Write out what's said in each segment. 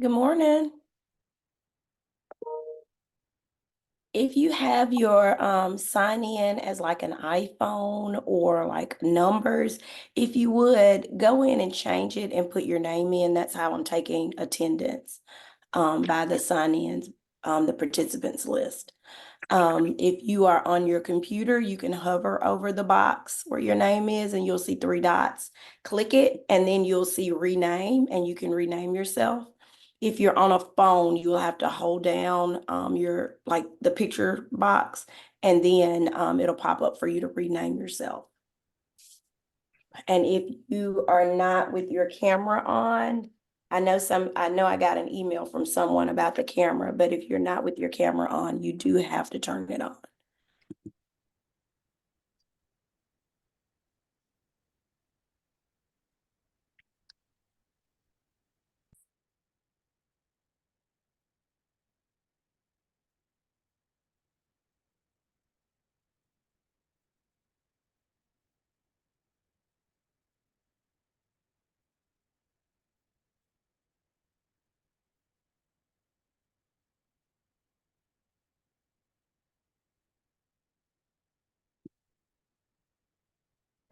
Good morning. If you have your sign in as like an iPhone or like numbers, if you would go in and change it and put your name in, that's how I'm taking attendance by the sign-ins, the participants list. If you are on your computer, you can hover over the box where your name is and you'll see three dots. Click it and then you'll see rename and you can rename yourself. If you're on a phone, you'll have to hold down your like the picture box and then it'll pop up for you to rename yourself. And if you are not with your camera on, I know I got an email from someone about the camera, but if you're not with your camera on, you do have to turn it on.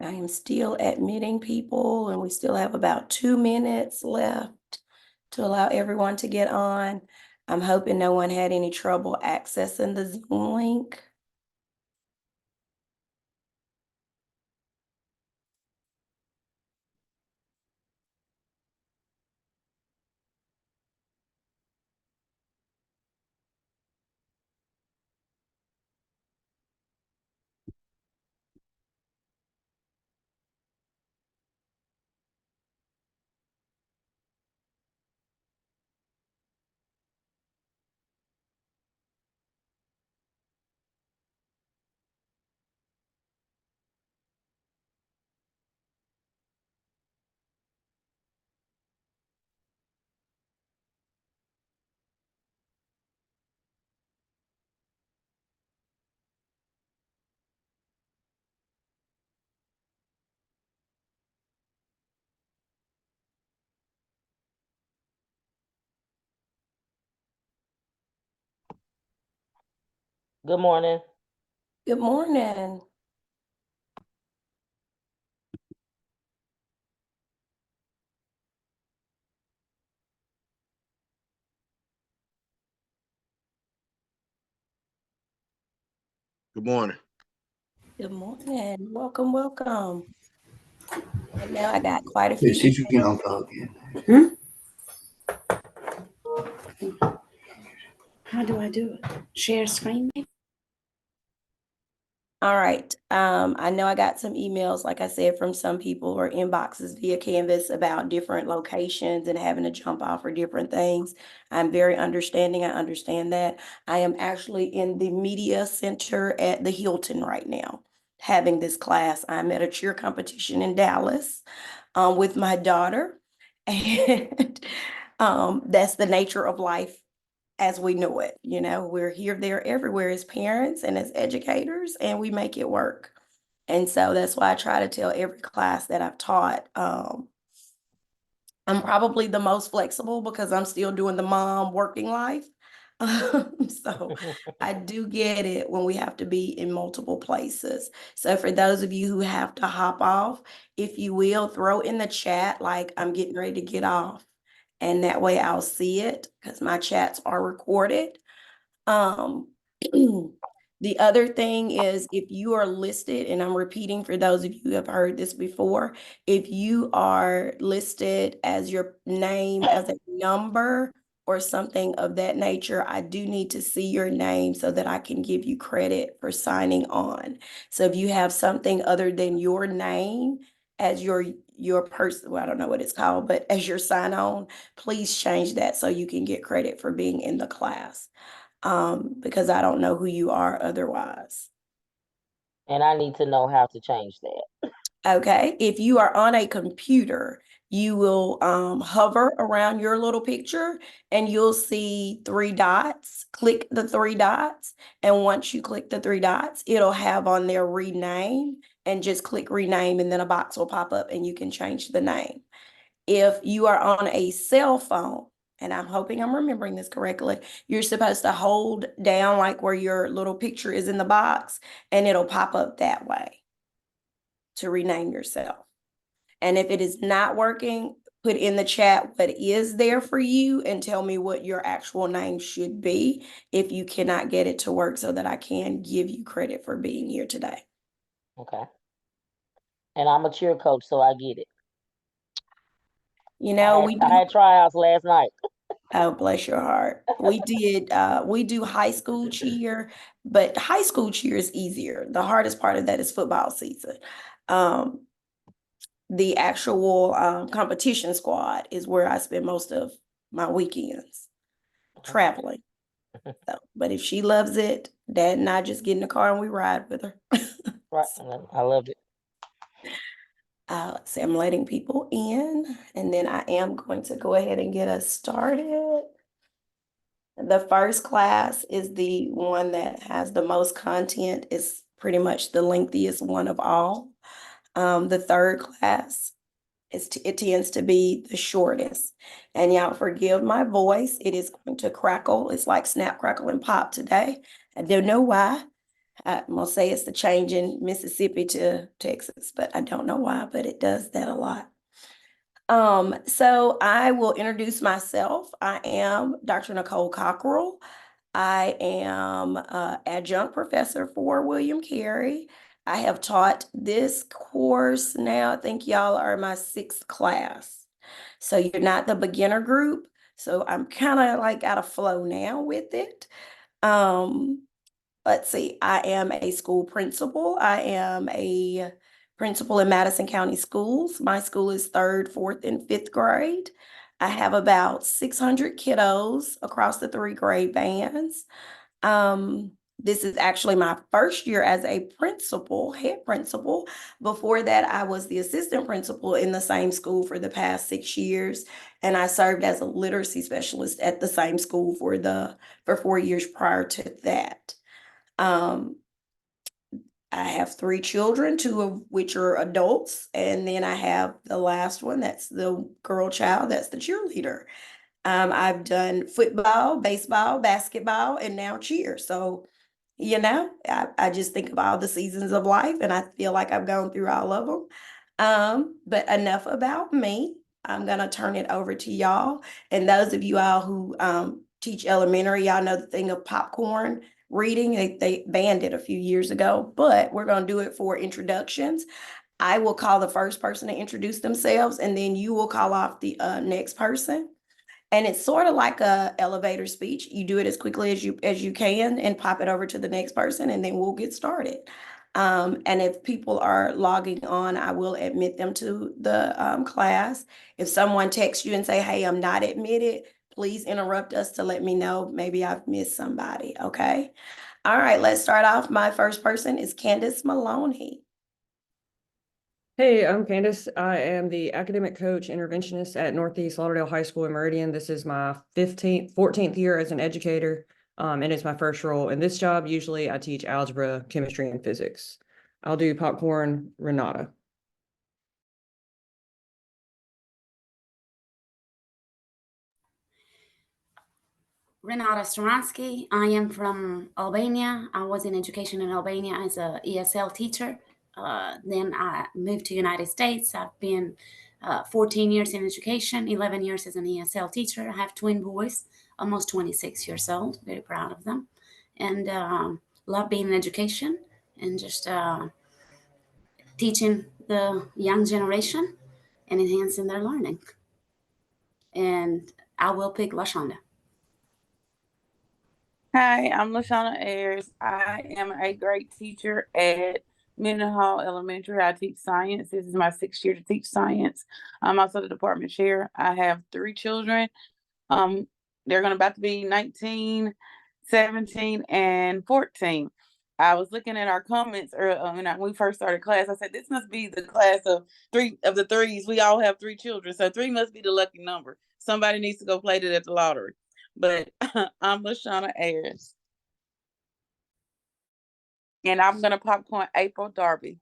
I am still admitting people and we still have about 2 minutes left to allow everyone to get on. I'm hoping no one had any trouble accessing the Zoom link. Good morning. Good morning. Good morning. Good morning. Welcome, welcome. Right now I got quite a Let's see few. if you can unplug it. How do I do it? Share screen? All right. I know I got some emails, like I said, from some people or inboxes via Canvas about different locations and having to jump off for different things. I'm very understanding. I understand that. I am actually in the media center at the Hilton right now, having this class. I'm at a cheer competition in Dallas, with my daughter. And that's the nature of life as we know it. You know, we're here, there, everywhere as parents and as educators, and we make it work. And so that's why I try to tell every class that I've taught, I'm probably the most flexible because I'm still doing the mom working life. So I do get it when we have to be in multiple places. So for those of you who have to hop off, if you will, throw in the chat like I'm getting ready to get off. And that way I'll see it because my chats are recorded. Um, the other thing is if you are listed, and I'm repeating for those of you who have heard this before, if you are listed as your name as a number or something of that nature, I do need to see your name so that I can give you credit for signing on. So if you have something other than your name as your person, well, I don't know what it's called, but as your sign on, please change that so you can get credit for being in the class. Because I don't know who you are otherwise. And I need to know how to change that. Okay, if you are on a computer, you will hover around your little picture and you'll see three dots. Click the three dots. And once you click the three dots, it'll have on there rename and just click rename and then a box will pop up and you can change the name. If you are on a cell phone and I'm hoping I'm remembering this correctly, you're supposed to hold down like where your little picture is in the box, and it'll pop up that way to rename yourself. And if it is not working, put in the chat what is there for you and tell me what your actual name should be if you cannot get it to work, so that I can give you credit for being here today. Okay. And I'm a cheer coach, so I get it. You know, I had tryouts last night. oh, bless your heart. We do high school cheer, but high school cheer is easier. The hardest part of that is football season. The actual competition squad is where I spend most of my weekends traveling. So, but if she loves it, Dad and I just get in the car and we ride with her. Right. I love it. Let's see, I'm letting people in, and then I am going to go ahead and get us started. The first class is the one that has the most content. It's pretty much the lengthiest one of all. The third class it tends to be the shortest. And y'all forgive my voice. It is going to crackle. It's like snap, crackle, and pop today. I don't know why. I'm gonna say it's the change in Mississippi to Texas, but I don't know why, but it does that a lot. So I will introduce myself. I am Dr. Nicole Cockrell. I am adjunct professor for William Carey. I have taught this course now. I think y'all are my 6th class. So you're not the beginner group. So I'm kind of like out of flow now with it. Let's see, I am a school principal. I am a principal in Madison County Schools. My school is 3rd, 4th, and 5th grade. I have about 600 kiddos across the 3 grade bands. This is actually my first year as a principal, head principal. Before that, I was the assistant principal in the same school for the past 6 years, and I served as a literacy specialist at the same school for 4 years prior to that. I have 3 children, 2 of which are adults, and then I have the last one, that's the girl child, that's the cheerleader. I've done football, baseball, basketball, and now cheer. So, you know, I just think of all the seasons of life, and I feel like I've gone through all of them. But enough about me. I'm gonna turn it over to y'all. And those of you all who teach elementary, y'all know the thing of popcorn reading. They banned it a few years ago, but we're gonna do it for introductions. I will call the first person to introduce themselves, and then you will call off the next person. And it's sort of like a elevator speech. You do it as quickly as you can and pop it over to the next person, and then we'll get started. And if people are logging on, I will admit them to the class. If someone texts you and say, hey, I'm not admitted, please interrupt us to let me know. Maybe I've missed somebody, okay? All right, let's start off. My first person is Candace Maloney. Hey, I'm Candace. I am the academic coach interventionist at Northeast Lauderdale High School in Meridian. This is my 14th year as an educator, and it's my first role. In this job, usually I teach algebra, chemistry, and physics. I'll do popcorn, Renata. Renata Stransky. I am from Albania. I was in education in Albania as a ESL teacher. Then I moved to United States. I've been 14 years in education, 11 years as an ESL teacher. I have twin boys, almost 26 years old. Very proud of them. And love being in education and just teaching the young generation and enhancing their learning. And I will pick Lashonda. Hi, I'm LaShawna Ayers. I am a great teacher at Mendenhall Elementary. I teach science. This is my 6th year to teach science. I'm also the department chair. I have 3 children. They're about to be 19, 17, and 14. I was looking at our comments when we first started class. I said, this must be the class of 3 of the 3s. We all have 3 children. So 3 must be the lucky number. Somebody needs to go play it at the lottery. But I'm LaShawna Ayers. And I'm going to popcorn April Darby.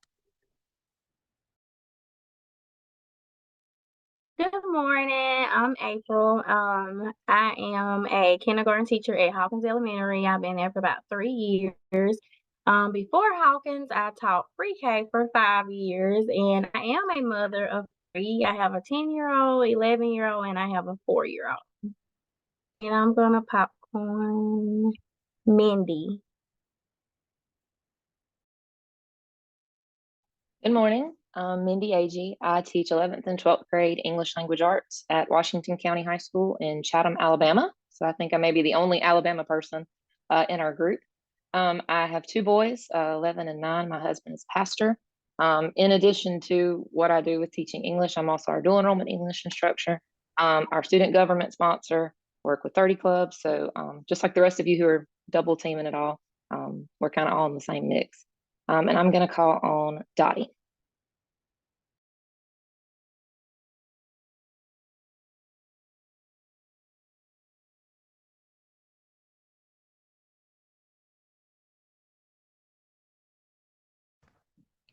Good morning. I'm April. I am a kindergarten teacher at Hawkins Elementary. I've been there for about 3 years. Before Hawkins, I taught pre-K for 5 years, and I am a mother of 3. I have a 10-year-old, 11-year-old, and I have a 4-year-old. And I'm gonna popcorn Mindy. Good morning. I'm Mindy Agee. I teach 11th and 12th grade English language arts at Washington County High School in Chatham, Alabama. So I think I may be the only Alabama person in our group. I have 2 boys, 11 and 9. My husband is pastor. In addition to what I do with teaching English, I'm also our dual enrollment English instructor, our student government sponsor, work with 30 clubs. So just like the rest of you who are double teaming it all, we're kind of all in the same mix. And I'm going to call on Dottie.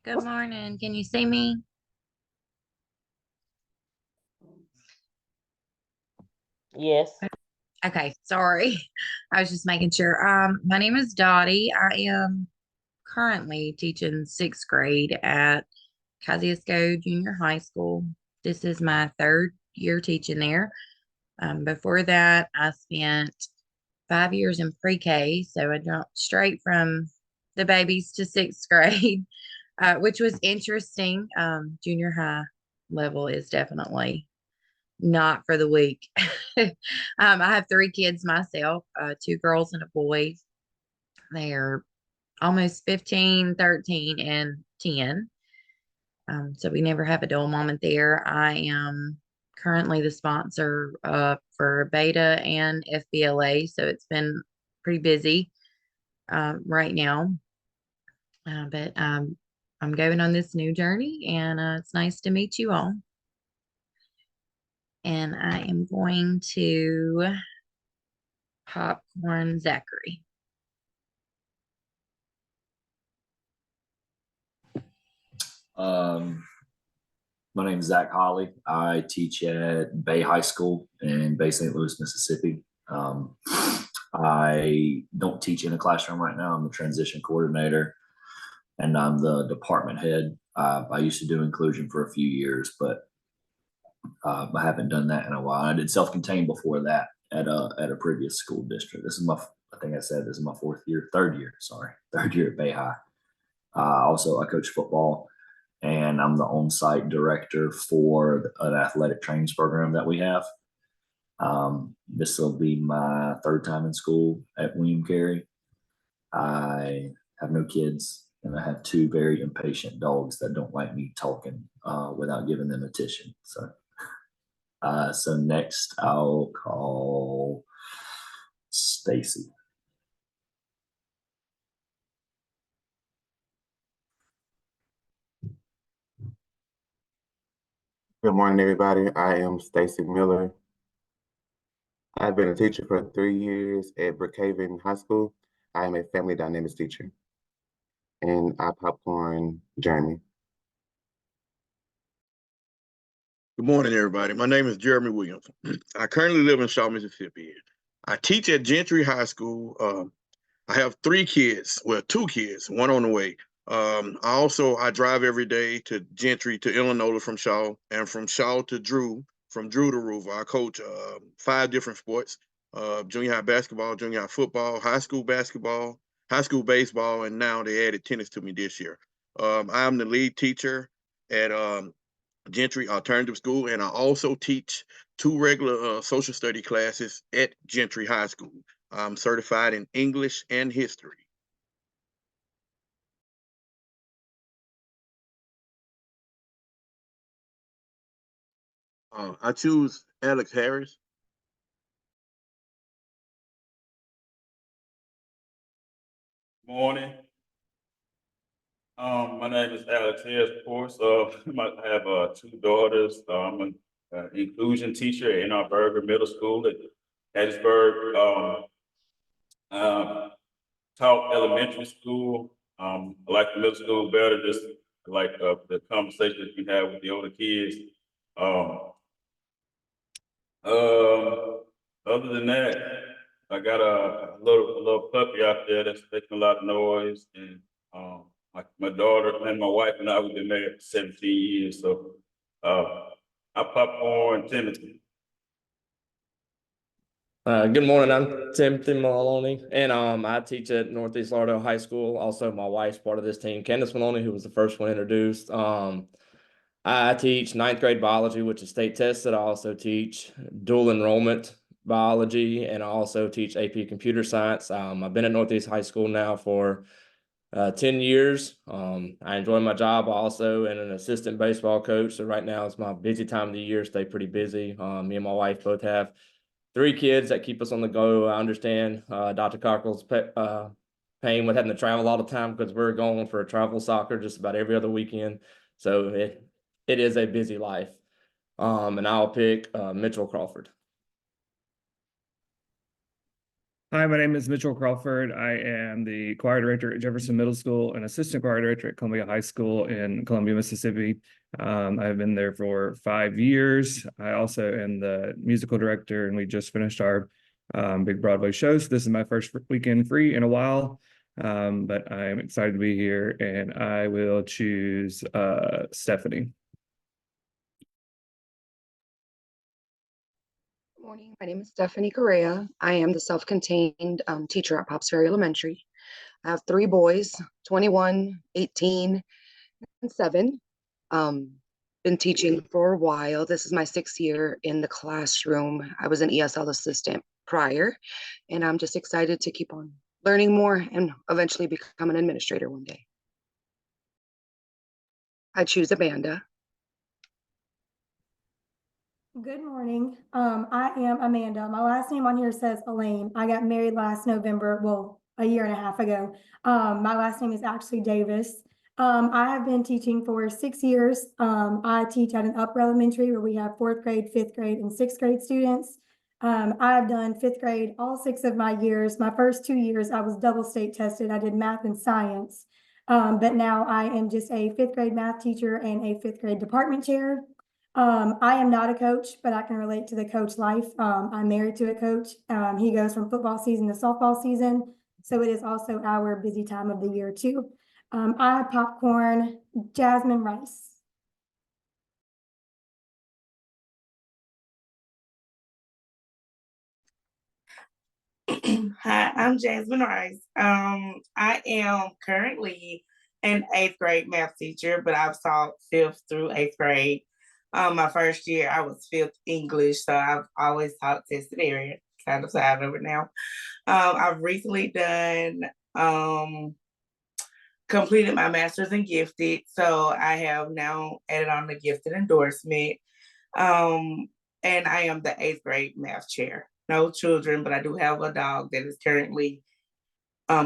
Good morning. Can you see me? Yes. Okay, sorry. I was just making sure. My name is Dottie. I am currently teaching 6th grade at Kosciuszko Junior High School. This is my 3rd year teaching there. Before that, I spent 5 years in pre-K, so I jumped straight from the babies to 6th grade, which was interesting. Junior high level is definitely not for the weak. I have 3 kids myself, 2 girls and a boy. They are almost 15, 13, and 10. So we never have a dull moment there. I am currently the sponsor for Beta and FBLA, so it's been pretty busy right now. But I'm going on this new journey, and it's nice to meet you all. And I am going to popcorn Zachary. My name is Zach Holly. I teach at Bay High School in Bay St. Louis, Mississippi. I don't teach in a classroom right now. I'm the transition coordinator and I'm the department head. I used to do inclusion for a few years, but I haven't done that in a while. I did self-contained before that at a previous school district. This is I think I said this is my third year at Bay High. Also, I coach football, and I'm the on-site director for an athletic trainings program that we have. This will be my 3rd time in school at William Carey. I have no kids, and I have 2 very impatient dogs that don't like me talking without giving them attention. So next I'll call Stacy. Good morning, everybody. I am Stacy Miller. I've been a teacher for 3 years at Brookhaven High School. I am a family dynamics teacher. And I popcorn Jeremy. Good morning, everybody. My name is Jeremy Williams. I currently live in Shaw, Mississippi. I teach at Gentry High School. I have 3 kids, well, 2 kids, 1 on the way. I drive every day to Gentry to Illinois from Shaw, and from Shaw to Drew, from Drew to Rover. I coach 5 different sports: junior high basketball, junior high football, high school basketball, high school baseball, and now they added tennis to me this year. I'm the lead teacher at Gentry Alternative School, and I also teach 2 regular social study classes at Gentry High School. I'm certified in English and history. I choose Alex Harris. Morning. My name is Alex Harris, of course. I have 2 daughters. I'm an inclusion teacher at Ann Arbor Middle School at Hattiesburg. Taught elementary school. I like the middle school better, just like the conversations we have with the older kids. Other than that, I got a little puppy out there that's making a lot of noise, and my daughter and my wife and I, we've been married for 17 years. So I popcorn Timothy. Good morning. I'm Timothy Maloney, and I teach at Northeast Lauderdale High School. Also, my wife's part of this team, Candace Maloney, who was the first one introduced. I teach ninth grade biology, which is state tested. I also teach dual enrollment biology, and I also teach AP computer science. I've been at Northeast High School now for 10 years. I enjoy my job. I also am an assistant baseball coach. So right now it's my busy time of the year. Stay pretty busy. Me and my wife both have 3 kids that keep us on the go. I understand Dr. Cockrell's pain with having to travel all the time because we're going for travel soccer just about every other weekend. So it is a busy life. And I'll pick Mitchell Crawford. Hi, my name is Mitchell Crawford. I am the choir director at Jefferson Middle School and assistant choir director at Columbia High School in Columbia, Mississippi. I've been there for 5 years. I also am the musical director, and we just finished our big Broadway show. So this is my first weekend free in a while, but I'm excited to be here, and I will choose Stephanie. Good morning. My name is Stephanie Correa. I am the self-contained teacher at Pops Ferry Elementary. I have 3 boys, 21, 18, and 7. Been teaching for a while. This is my 6th year in the classroom. I was an ESL assistant prior, and I'm just excited to keep on learning more and eventually become an administrator one day. I choose Amanda. Good morning. I am Amanda. My last name on here says Elaine. I got married last November, well, a year and a half ago. My last name is actually Davis. I have been teaching for 6 years. I teach at an upper elementary where we have 4th grade, 5th grade, and 6th grade students. I've done 5th grade all 6 of my years. My first 2 years, I was double state tested. I did math and science. But now I am just a 5th grade math teacher and a 5th grade department chair. I am not a coach, but I can relate to the coach life. I'm married to a coach. He goes from football season to softball season. So it is also our busy time of the year too. I have popcorn, Jasmine Rice. Hi, I'm Jasmine Rice. I am currently an 8th grade math teacher, but I've taught 5th through 8th grade. My first year, I was 5th English, so I've always taught tested area, kind of tired of it now. I've recently done, completed my master's in gifted, so I have now added on the gifted endorsement. And I am the 8th grade math chair. No children, but I do have a dog that is currently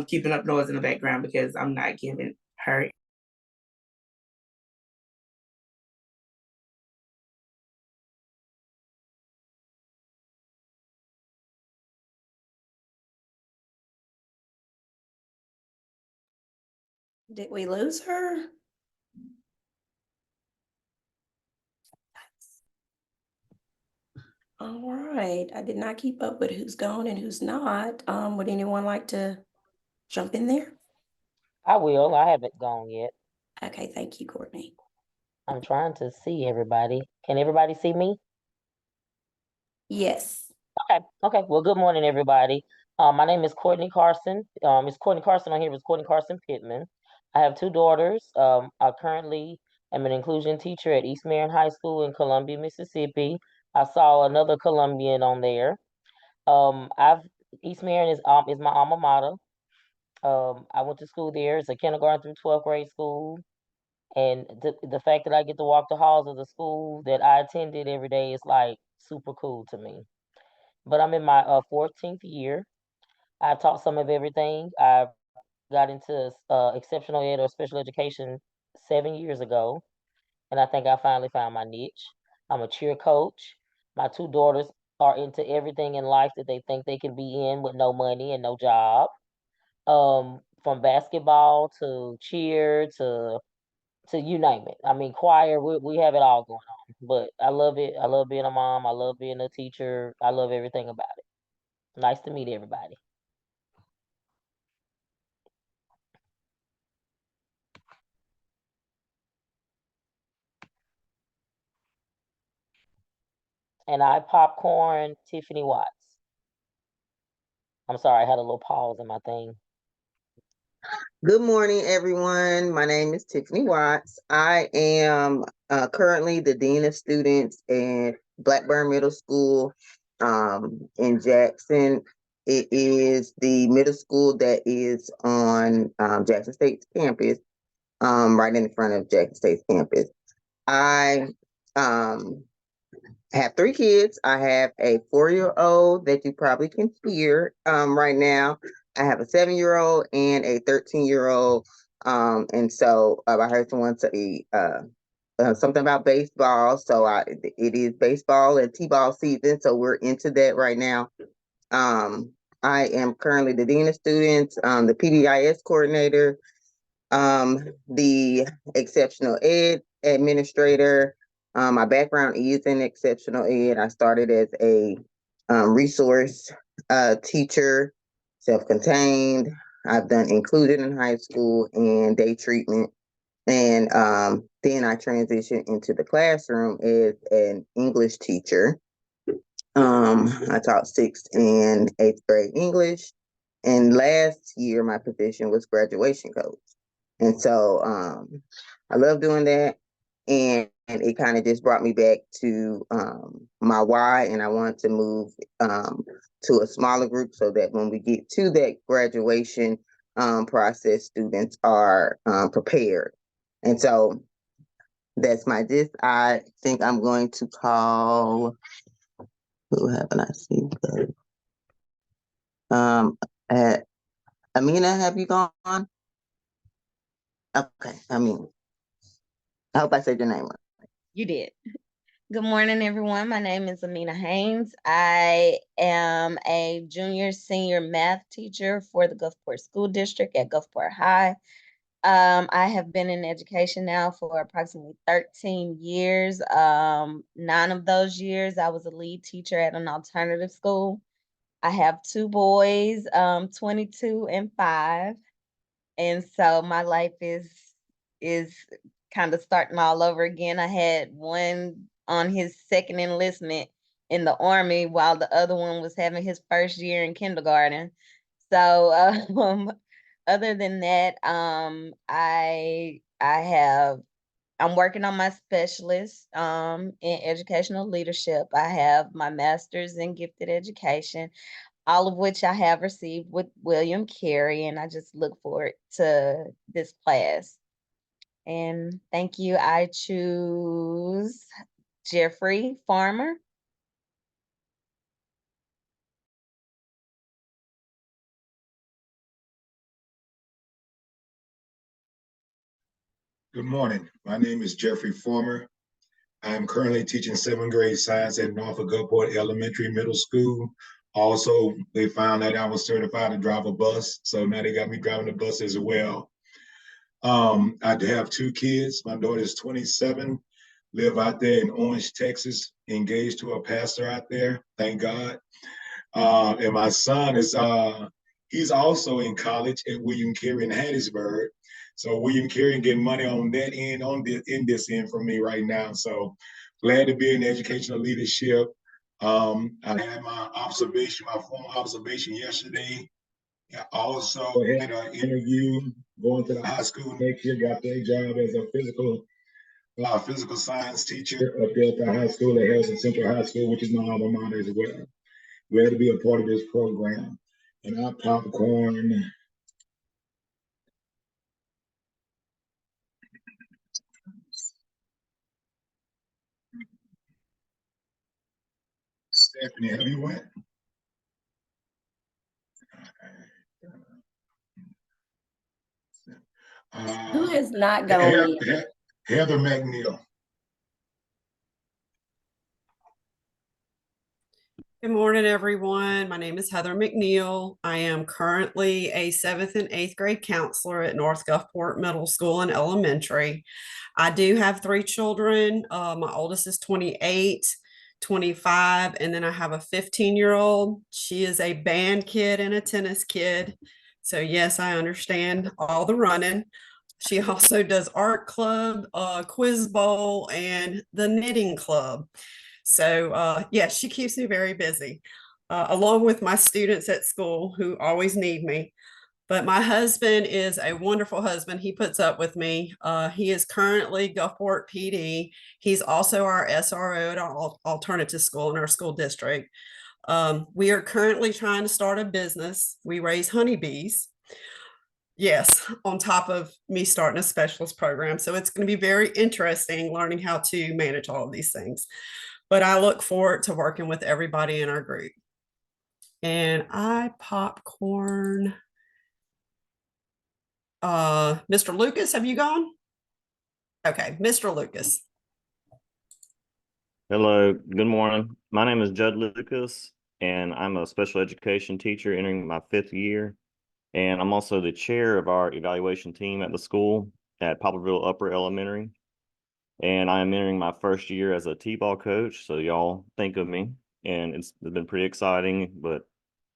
keeping up noise in the background because I'm not giving her. Did we lose her? All right. I did not keep up with who's gone and who's not. Would anyone like to jump in there? I will. I haven't gone yet. Okay, thank you, Courtney. I'm trying to see everybody. Can everybody see me? Yes. Okay. Well, good morning, everybody. My name is Courtney Carson. It's Courtney Carson on here. It's Courtney Carson Pittman. I have 2 daughters. I currently am an inclusion teacher at East Marion High School in Columbia, Mississippi. I saw another Columbian on there. I've East Marion is my alma mater. I went to school there. It's a kindergarten through 12th grade school. And the fact that I get to walk the halls of the school that I attended every day is like super cool to me. But I'm in my 14th year. I taught some of everything. I got into exceptional ed or special education 7 years ago, and I think I finally found my niche. I'm a cheer coach. My 2 daughters are into everything in life that they think they can be in with no money and no job. From basketball to cheer to you name it. I mean, choir, we have it all going but I love it. I love being a mom. I love being a teacher. I love everything about it. Nice to meet everybody. And I popcorn Tiffany Watts. I'm sorry, I had a little pause in my thing. Good morning, everyone. My name is Tiffany Watts. I am currently the Dean of Students at Blackburn Middle School in Jackson. It is the middle school that is on Jackson State's campus, right in the front of Jackson State's campus. I have 3 kids. I have a 4-year-old that you probably can hear right now. I have a 7-year-old and a 13-year-old. And so I heard someone say something about baseball. So it is baseball and t-ball season. So we're into that right now. I am currently the Dean of Students, the PBIS coordinator, the exceptional ed administrator. My background is in exceptional ed. I started as a resource teacher, self-contained. I've done included in high school and day treatment. And then I transitioned into the classroom as an English teacher. I taught 6th and 8th grade English. And last year, my position was graduation coach. And so I love doing that. And it kind of just brought me back to my why. And I wanted to move to a smaller group so that when we get to that graduation process, students are prepared. And so that's my gist. I think I'm going to call, who haven't I seen? Amina, have you gone? Okay, I hope I said your name right. You did. Good morning, everyone. My name is Amina Haynes. I am a junior senior math teacher for the Gulfport School District at Gulfport High. I have been in education now for approximately 13 years. 9 of those years, I was a lead teacher at an alternative school. I have 2 boys, 22 and 5. And so my life is kind of starting all over again. I had one on his second enlistment in the Army while the other one was having his first year in kindergarten. So other than that, I'm working on my specialist in educational leadership. I have my master's in gifted education, all of which I have received with William Carey, and I just look forward to this class. And thank you. I choose Jeffrey Farmer. Good morning. My name is Jeffrey Farmer. I am currently teaching 7th grade science at Norfolk Gulfport Elementary Middle School. Also, they found that I was certified to drive a bus, so now they got me driving the bus as well. I have 2 kids. My daughter is 27, live out there in Orange, Texas, engaged to a pastor out there, thank God. And my son is, he's also in college at William Carey in Hattiesburg. So William Carey getting money on that end, in this end from me right now. So glad to be in educational leadership. I had my formal observation yesterday. I also had an interview going to the high school next year, got that job as a physical science teacher up there at the high school at Harrison Central High School, which is my alma mater as well. Glad to be a part of this program. And I popcorn. Stephanie, have you went? Who has not gone yet? Heather McNeil. Good morning, everyone. My name is Heather McNeil. I am currently a 7th and 8th grade counselor at North Gulfport Middle School and Elementary. I do have 3 children. My oldest is 28, 25, and then I have a 15-year-old. She is a band kid and a tennis kid. So yes, I understand all the running. She also does art club, quiz bowl, and the knitting club. So yeah, she keeps me very busy, along with my students at school who always need me. But my husband is a wonderful husband. He puts up with me. He is currently Gulfport PD. He's also our SRO at our alternative school in our school district. We are currently trying to start a business. We raise honeybees. Yes, on top of me starting a specialist program. So it's going to be very interesting learning how to manage all of these things. But I look forward to working with everybody in our group. And I popcorn. Mr. Lucas, have you gone? Okay, Mr. Lucas. Hello, good morning. My name is Judd Lucas, and I'm a special education teacher entering my 5th year. And I'm also the chair of our evaluation team at the school at Poplarville Upper Elementary. And I'm entering my 1st year as a T-ball coach, so y'all think of me. And it's been pretty exciting, but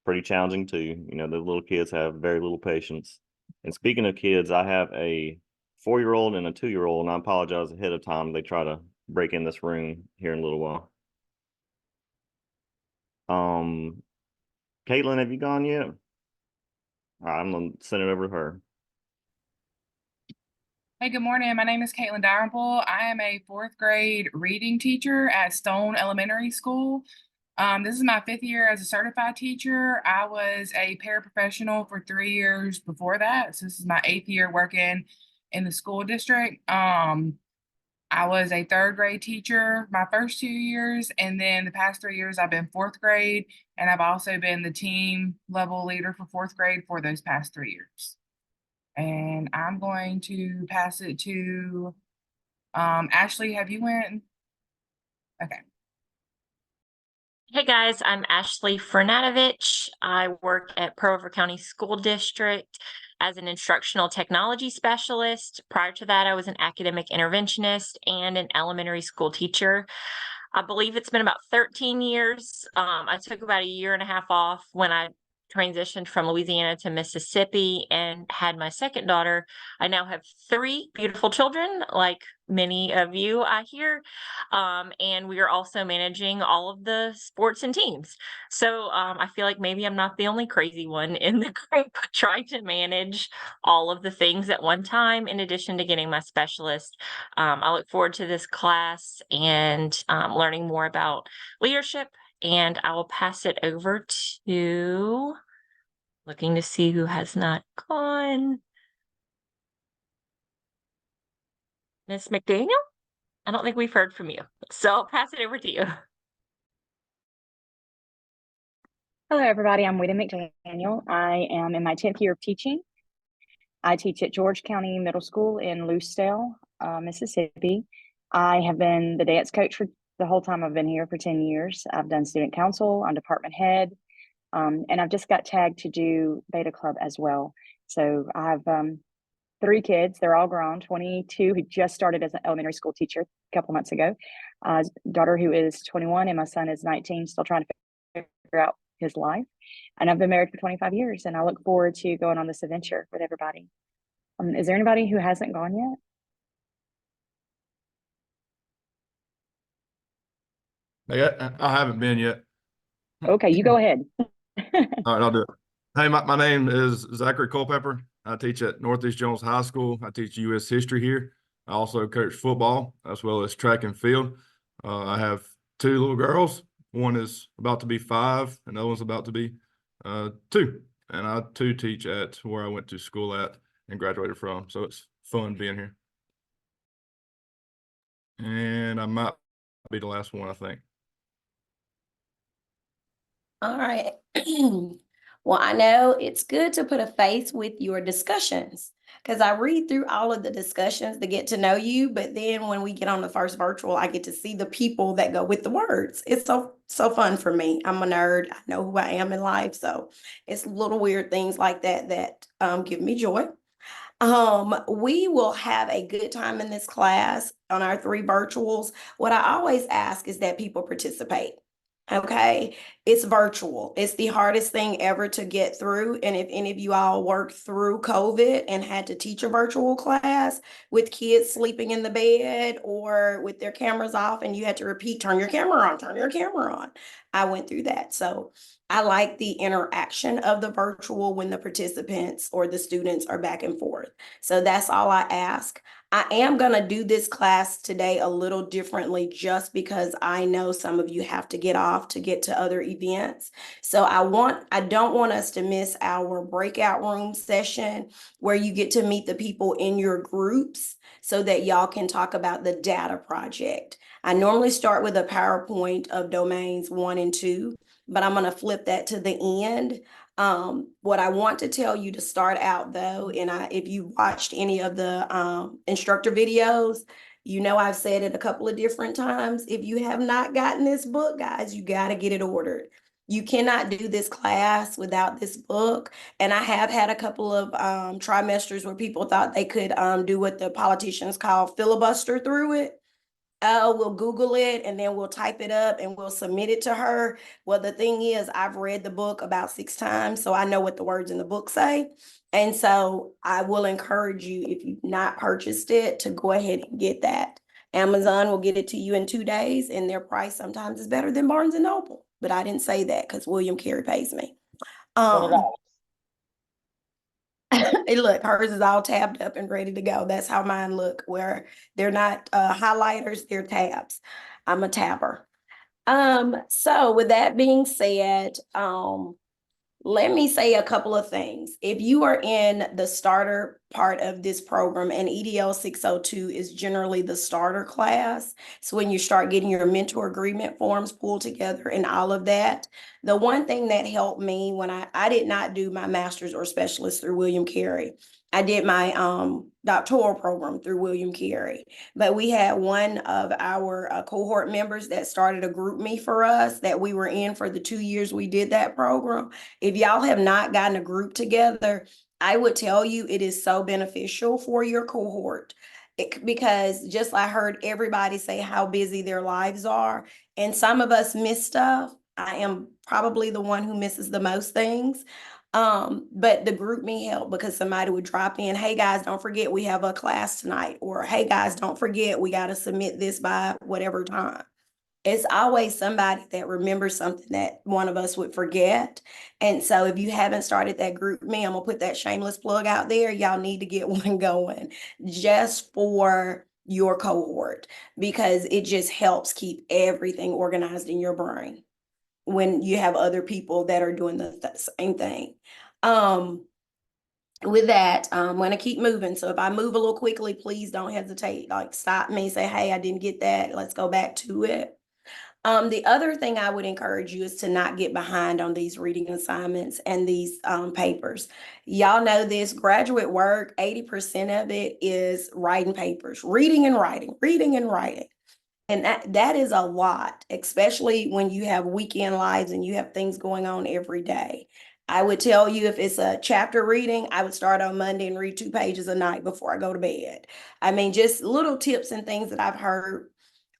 pretty challenging too. You know, the little kids have very little patience. And speaking of kids, I have a 4-year-old and a 2-year-old, and I apologize ahead of time. They try to break in this room here in a little while. Caitlin, have you gone yet? All right, I'm gonna send it over to her. Hey, good morning. My name is Caitlin Dalrymple. I am a 4th grade reading teacher at Stone Elementary School. This is my 5th year as a certified teacher. I was a paraprofessional for 3 years before that. So this is my 8th year working in the school district. I was a 3rd grade teacher my first 2 years, and then the past 3 years I've been 4th grade, and I've also been the team level leader for 4th grade for those past 3 years. And I'm going to pass it to Ashley. Have you went? Okay. Hey guys, I'm Ashley Fernatovich. I work at Pearl River County School District as an instructional technology specialist. Prior to that, I was an academic interventionist and an elementary school teacher. I believe it's been about 13 years. I took about a year and a half off when I transitioned from Louisiana to Mississippi and had my second daughter. I now have 3 beautiful children, like many of you I hear. And we are also managing all of the sports and teams. So I feel like maybe I'm not the only crazy one in the group trying to manage all of the things at one time, in addition to getting my specialist. I look forward to this class and learning more about leadership. And I will pass it over to, looking to see who has not gone, Miss McDaniel. I don't think we've heard from you, so I'll pass it over to you. Hello, everybody. I'm Wita McDaniel. I am in my 10th year of teaching. I teach at George County Middle School in Lucedale, Mississippi. I have been the dance coach for the whole time I've been here for 10 years. I've done student council, I'm department head, and I've just got tagged to do Beta Club as well. So I have 3 kids. They're all grown, 22 who just started as an elementary school teacher a couple months ago. Daughter who is 21 and my son is 19, still trying to figure out his life. And I've been married for 25 years and I look forward to going on this adventure with everybody. Is there anybody who hasn't gone yet? I haven't been yet. Okay, you go ahead. All right, I'll do it. Hey, my name is Zachary Culpepper. I teach at Northeast Jones High School. I teach U.S. history here. I also coach football as well as track and field. I have 2 little girls. One is about to be 5, and the other one's about to be 2. And I too teach at where I went to school at and graduated from. So it's fun being here. And I might be the last one, I think. All right. Well, I know it's good to put a face with your discussions. because I read through all of the discussions to get to know you, but then when we get on the first virtual, I get to see the people that go with the words. It's so fun for me. I'm a nerd. I know who I am in life, so it's little weird things like that that give me joy. We will have a good time in this class on our 3 virtuals. What I always ask is that people participate. Okay, it's virtual. It's the hardest thing ever to get through. And if any of you all worked through COVID and had to teach a virtual class with kids sleeping in the bed or with their cameras off and you had to repeat, turn your camera on, turn your camera on. I went through that. So I like the interaction of the virtual when the participants or the students are back and forth. So that's all I ask. I am going to do this class today a little differently just because I know some of you have to get off to get to other events. So I don't want us to miss our breakout room session where you get to meet the people in your groups so that y'all can talk about the data project. I normally start with a PowerPoint of domains 1 and 2, but I'm going to flip that to the end. What I want to tell you to start out though, and if you watched any of the instructor videos, you know I've said it a couple of different times. If you have not gotten this book, guys, you got to get it ordered. You cannot do this class without this book. And I have had a couple of trimesters where people thought they could do what the politicians call filibuster through it. Oh, we'll Google it and then we'll type it up and we'll submit it to her. Well, the thing is, I've read the book about 6 times, so I know what the words in the book say. And so I will encourage you, if you've not purchased it, to go ahead and get that. Amazon will get it to you in 2 days, and their price sometimes is better than Barnes and Noble. But I didn't say that because William Carey pays me. $20. And look, hers is all tabbed up and ready to go. That's how mine look, where they're not highlighters, they're tabs. I'm a tabber. So with that being said, let me say a couple of things. If you are in the starter part of this program, and EDL 602 is generally the starter class, so when you start getting your mentor agreement forms pulled together and all of that, the one thing that helped me when I did not do my master's or specialist through William Carey. I did my doctoral program through William Carey, but we had one of our cohort members that started a group me for us that we were in for the 2 years we did that program. If y'all have not gotten a group together, I would tell you it is so beneficial for your cohort. Because just I heard everybody say how busy their lives are, and some of us miss stuff. I am probably the one who misses the most things. But the group me help because somebody would drop in, hey guys, don't forget we have a class tonight, or hey guys, don't forget we got to submit this by whatever time. It's always somebody that remembers something that one of us would forget. And so if you haven't started that group me, I'm gonna put that shameless plug out there. Y'all need to get one going just for your cohort, because it just helps keep everything organized in your brain when you have other people that are doing the same thing. With that, I'm going to keep moving. So if I move a little quickly, please don't hesitate. Like, stop me, say, hey, I didn't get that. Let's go back to it. The other thing I would encourage you is to not get behind on these reading assignments and these papers. Y'all know this, graduate work, 80% of it is writing papers, reading and writing, reading and writing. And that is a lot, especially when you have weekend lives and you have things going on every day. I would tell you, if it's a chapter reading, I would start on Monday and read 2 pages a night before I go to bed. I mean, just little tips and things that I've heard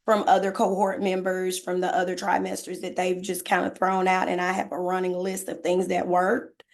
from other cohort members, from the other trimesters that they've just kind of thrown out. And I have a running list of things that worked.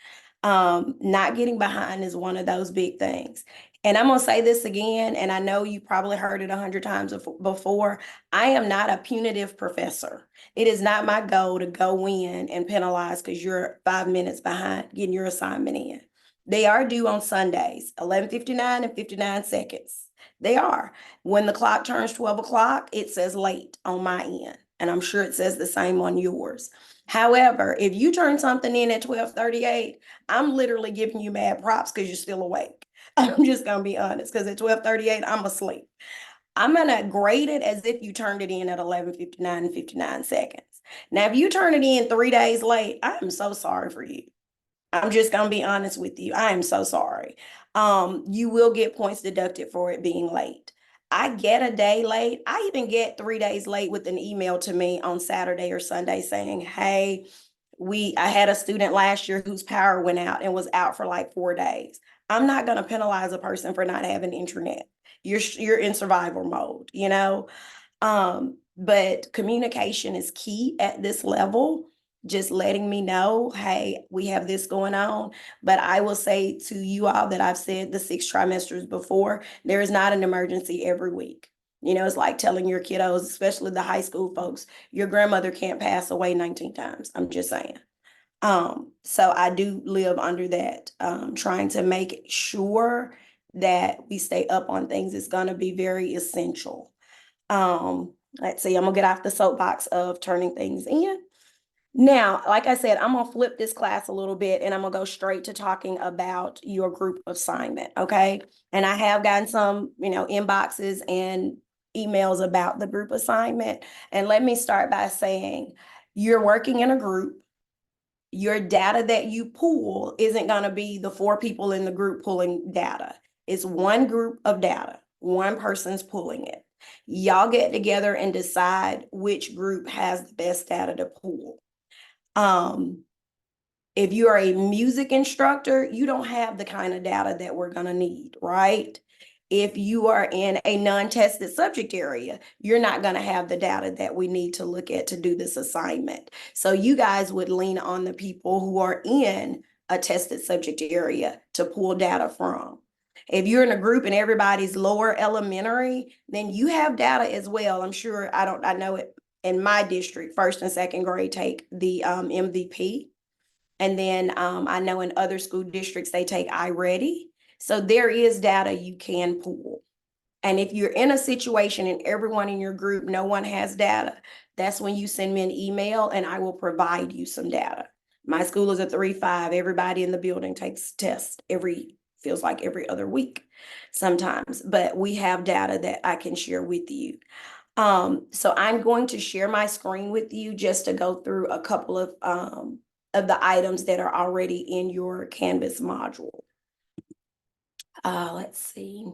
Not getting behind is one of those big things. And I'm going to say this again, and I know you probably heard it 100 times before. I am not a punitive professor. It is not my goal to go in and penalize because you're 5 minutes behind getting your assignment in. They are due on Sundays, 11:59 and 59 seconds. They are. When the clock turns 12 o'clock, it says late on my end, and I'm sure it says the same on yours. However, if you turn something in at 12:38, I'm literally giving you mad props because you're still awake. I'm just gonna be honest, because at 12:38, I'm asleep. I'm gonna grade it as if you turned it in at 11:59 and 59 seconds. Now, if you turn it in 3 days late, I'm so sorry for you. I'm just gonna be honest with you. I am so sorry. you will get points deducted for it being late. I get a day late. I even get 3 days late with an email to me on Saturday or Sunday saying, hey, I had a student last year whose power went out and was out for like 4 days. I'm not going to penalize a person for not having internet. You're in survival mode, you know? But communication is key at this level. Just letting me know, hey, we have this going on. But I will say to you all that I've said the 6 trimesters before, there is not an emergency every week. You know, it's like telling your kiddos, especially the high school folks, your grandmother can't pass away 19 times. I'm just saying. So I do live under that, trying to make sure that we stay up on things is going to be very essential. Let's see, I'm gonna get off the soapbox of turning things in. Now, like I said, I'm gonna flip this class a little bit and I'm gonna go straight to talking about your group assignment, okay? And I have gotten some, inboxes and emails about the group assignment. And let me start by saying, you're working in a group. Your data that you pull isn't gonna be the 4 people in the group pulling data. It's one group of data, one person's pulling it. Y'all get together and decide which group has the best data to pull. If you are a music instructor, you don't have the kind of data that we're going to need, right? If you are in a non-tested subject area, you're not going to have the data that we need to look at to do this assignment. So you guys would lean on the people who are in a tested subject area to pull data from. If you're in a group and everybody's lower elementary, then you have data as well. I'm sure, I know it in my district, 1st and 2nd grade take the MVP. And then I know in other school districts, they take iReady. So there is data you can pull. And if you're in a situation and everyone in your group, no one has data, that's when you send me an email and I will provide you some data. My school is a 3-5. Everybody in the building takes tests feels like every other week sometimes, but we have data that I can share with you. So I'm going to share my screen with you just to go through a couple of the items that are already in your Canvas module. Let's see.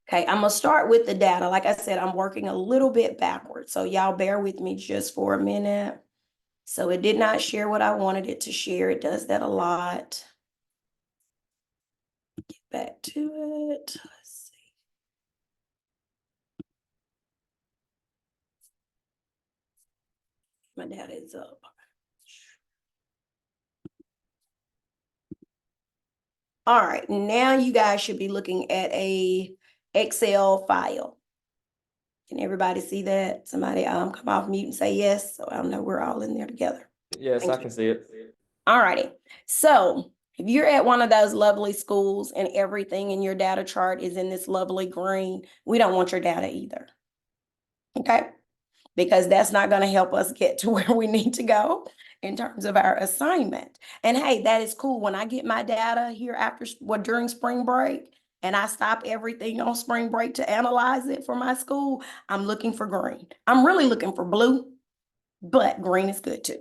Okay, I'm gonna start with the data. Like I said, I'm working a little bit backwards, so y'all bear with me just for a minute. So it did not share what I wanted it to share. It does that a lot. Get back to it. Let's see. My data is up. All right, now you guys should be looking at a Excel file. Can everybody see that? Somebody come off mute and say yes, so I know we're all in there together. Yes, I can see it. All righty. So if you're at one of those lovely schools and everything in your data chart is in this lovely green, we don't want your data either. Okay? Because that's not going to help us get to where we need to go in terms of our assignment. And hey, that is cool. When I get my data here during spring break, and I stop everything on spring break to analyze it for my school, I'm looking for green. I'm really looking for blue, but green is good too.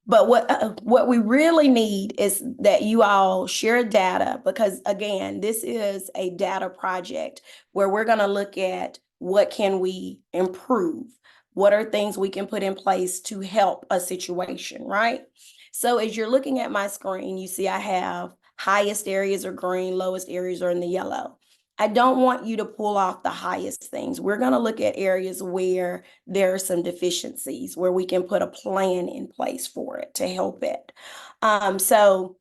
But what we really need is that you all share data, because again, this is a data project where we're going to look at what can we improve. What are things we can put in place to help a situation, right? So as you're looking at my screen, you see I have highest areas are green, lowest areas are in the yellow. I don't want you to pull off the highest things. We're going to look at areas where there are some deficiencies, where we can put a plan in place for it to help it. So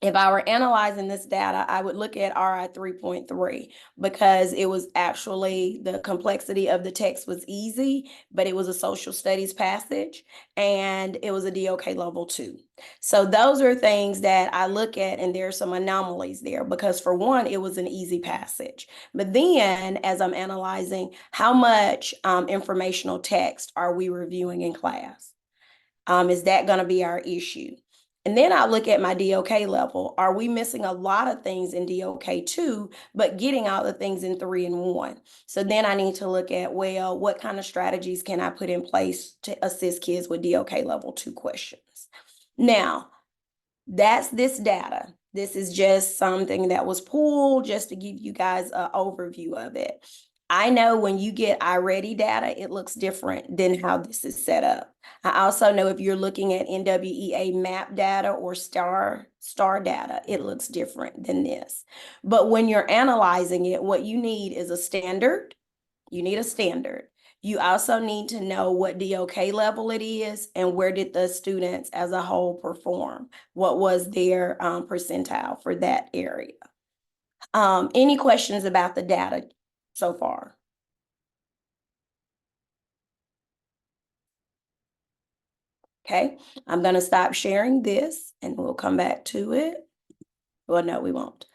if I were analyzing this data, I would look at RI 3.3 because it was actually, the complexity of the text was easy, but it was a social studies passage and it was a DOK level 2. So those are things that I look at, and there are some anomalies there because for one, it was an easy passage. But then as I'm analyzing, how much informational text are we reviewing in class? Is that going to be our issue? And then I look at my DOK level. Are we missing a lot of things in DOK 2, but getting all the things in 3 and 1? So then I need to look at, well, what kind of strategies can I put in place to assist kids with DOK level 2 questions? Now, that's this data. This is just something that was pulled just to give you guys an overview of it. I know when you get iReady data, it looks different than how this is set up. I also know if you're looking at NWEA map data or star data, it looks different than this. But when you're analyzing it, what you need is a standard. You need a standard. You also need to know what DOK level it is and where did the students as a whole perform. What was their percentile for that area? Any questions about the data so far? Okay, I'm going to stop sharing this and we'll come back to it. Well, no, we won't.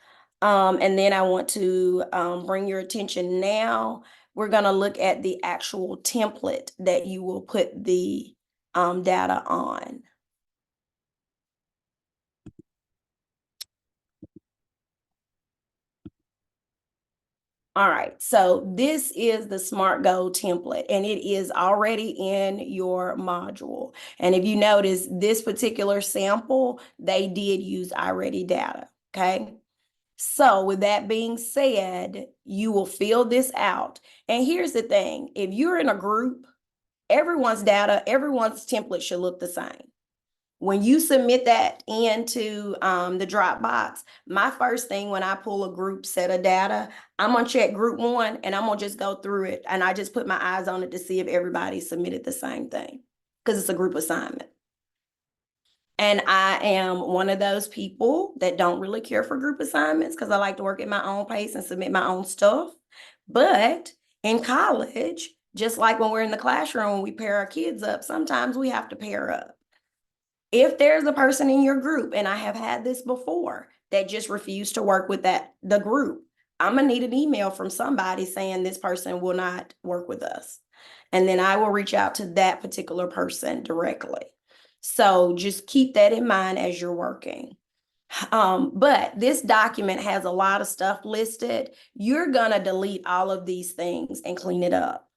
And then I want to bring your attention now. We're going to look at the actual template that you will put the data on. All right, so this is the SMART Goal template, and it is already in your module. And if you notice, this particular sample, they did use iReady data, okay? So with that being said, you will fill this out. And here's the thing, if you're in a group, everyone's data, everyone's template should look the same. When you submit that into the Dropbox, my first thing when I pull a group set of data, I'm gonna check group one and I'm gonna just go through it and I just put my eyes on it to see if everybody submitted the same thing because it's a group assignment. And I am one of those people that don't really care for group assignments because I like to work at my own pace and submit my own stuff. But in college, just like when we're in the classroom, when we pair our kids up, sometimes we have to pair up. If there's a person in your group, and I have had this before, that just refused to work with the group, I'm gonna need an email from somebody saying this person will not work with us. And then I will reach out to that particular person directly. So just keep that in mind as you're working. But this document has a lot of stuff listed. You're gonna delete all of these things and clean it up.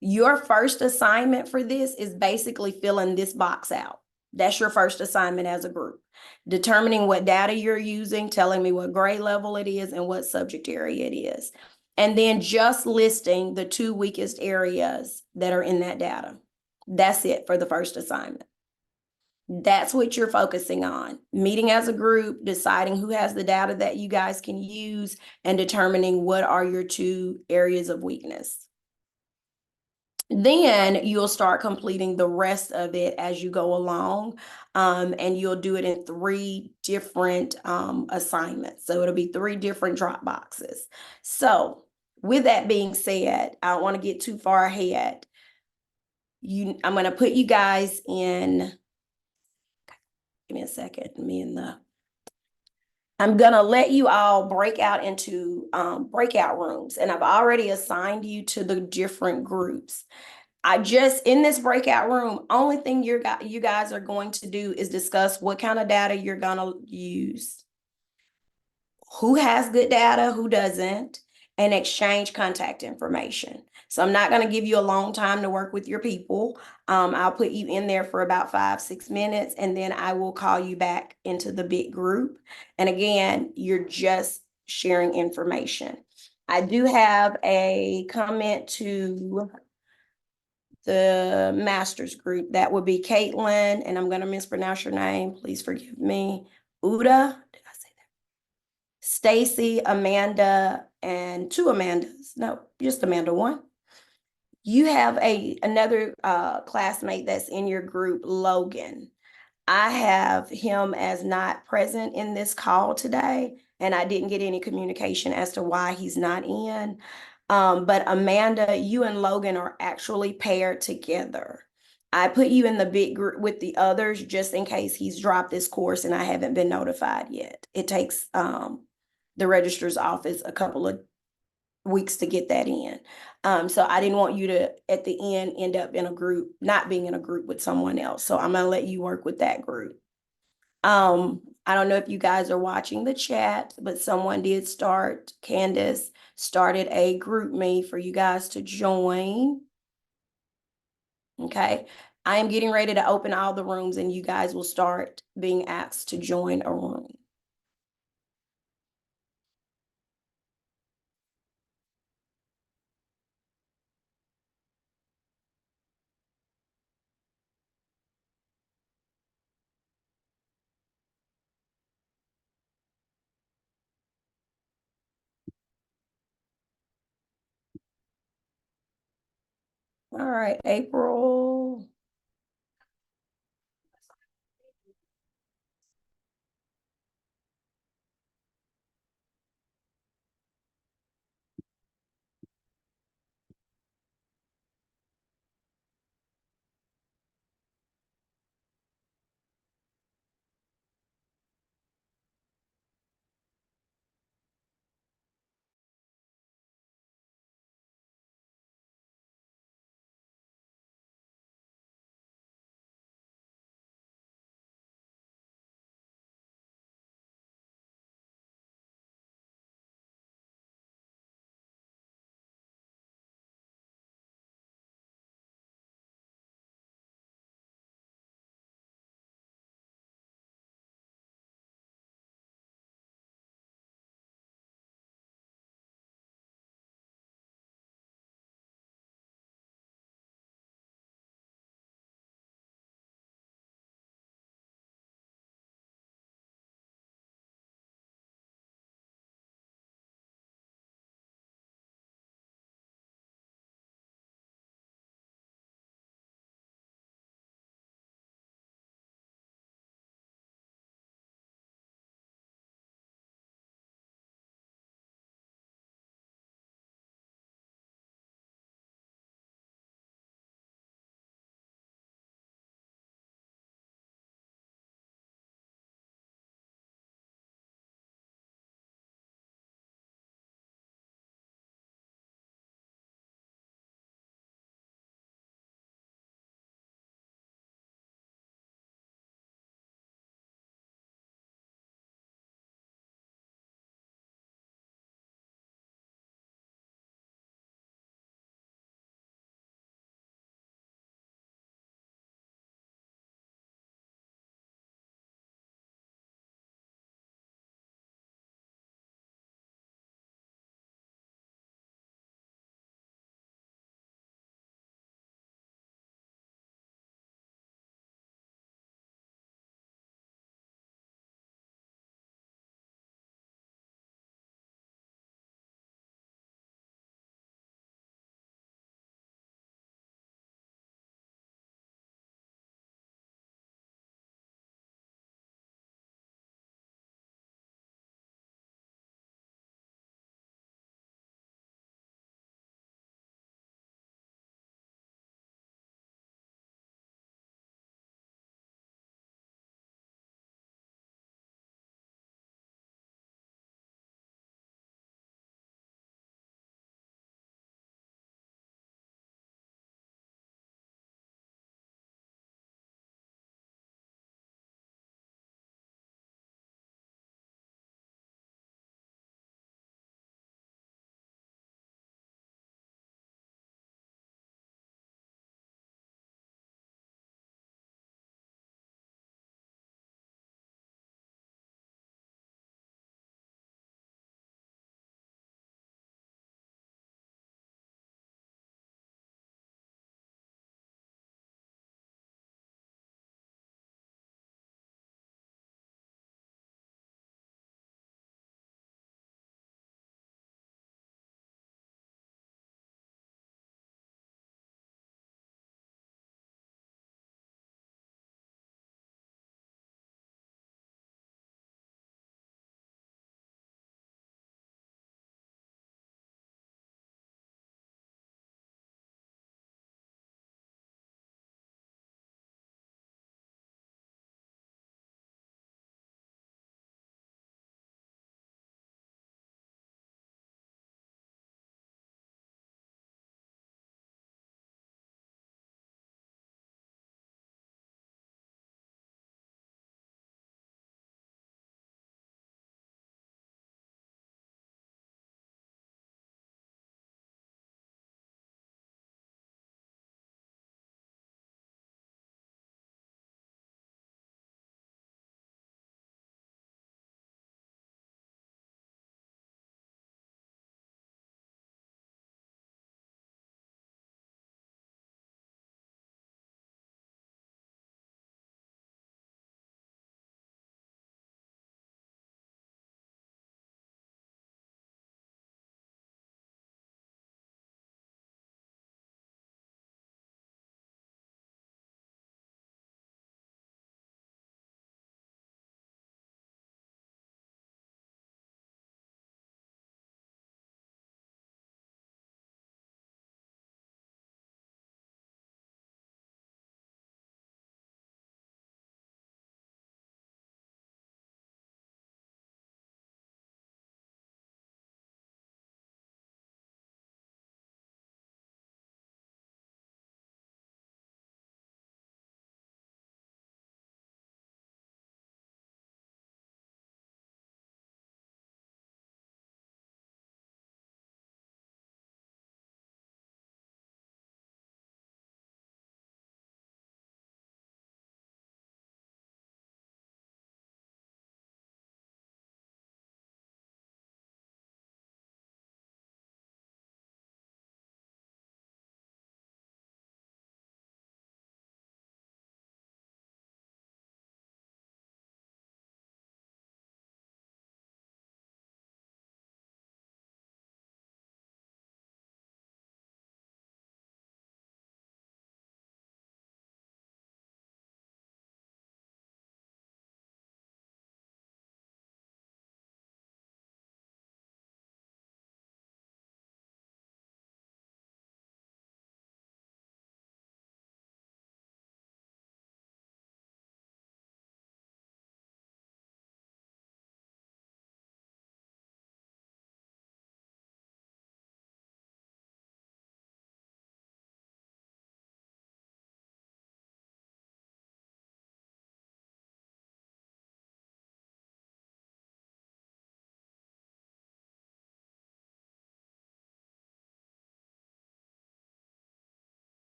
Your first assignment for this is basically filling this box out. That's your first assignment as a group. Determining what data you're using, telling me what grade level it is and what subject area it is. And then just listing the 2 weakest areas that are in that data. That's it for the first assignment. That's what you're focusing on. Meeting as a group, deciding who has the data that you guys can use, and determining what are your 2 areas of weakness. Then you'll start completing the rest of it as you go along, and you'll do it in 3 different assignments. So it'll be 3 different drop boxes. So with that being said, I don't want to get too far ahead. I'm going to put you guys in, give me a second, I'm going to let you all break out into breakout rooms, and I've already assigned you to the different groups. In this breakout room, only thing you guys are going to do is discuss what kind of data you're going to use, who has good data, who doesn't, and exchange contact information. So I'm not going to give you a long time to work with your people. I'll put you in there for about 5-6 minutes, and then I will call you back into the big group. And again, you're just sharing information. I do have a comment to the master's group. That would be Caitlin, and I'm going to mispronounce your name. Please forgive me. Uda, did I say that? Stacy, Amanda, and 2 Amandas. No, just Amanda 1. You have another classmate that's in your group, Logan. I have him as not present in this call today, and I didn't get any communication as to why he's not in. But Amanda, you and Logan are actually paired together. I put you in the big group with the others just in case he's dropped this course and I haven't been notified yet. It takes the registrar's office a couple of weeks to get that in. So I didn't want you to, at the end up in a group, not being in a group with someone else. So I'm gonna let you work with that group. I don't know if you guys are watching the chat, but someone did start, Candace started a group me for you guys to join. Okay, I am getting ready to open all the rooms and you guys will start being asked to join a room. All right, April.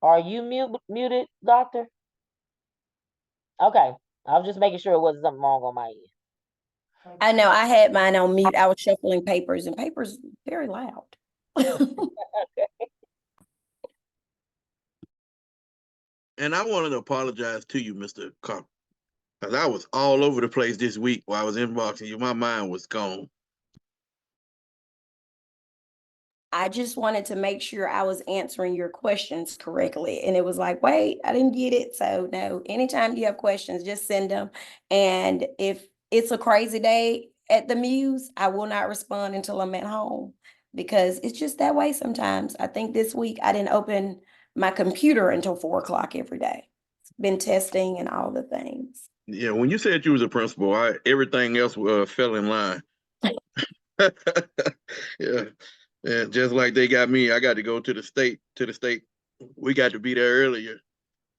Are you muted, doctor? Okay, I was just making sure it wasn't something wrong on my end. I know I had mine on mute. I was shuffling papers and papers very loud. And I wanted to apologize to you, Mr. Carp, because I was all over the place this week while I was inboxing you. My mind was gone. I just wanted to make sure I was answering your questions correctly. And it was like, wait, I didn't get it. So no, anytime you have questions, just send them. And if it's a crazy day at the Muse, I will not respond until I'm at home because it's just that way sometimes. I think this week I didn't open my computer until 4 o'clock every day. It's been testing and all the things. Yeah, when you said you was a principal, everything else fell in line. Yeah. Yeah, just like they got me, I got to go to the state. We got to be there earlier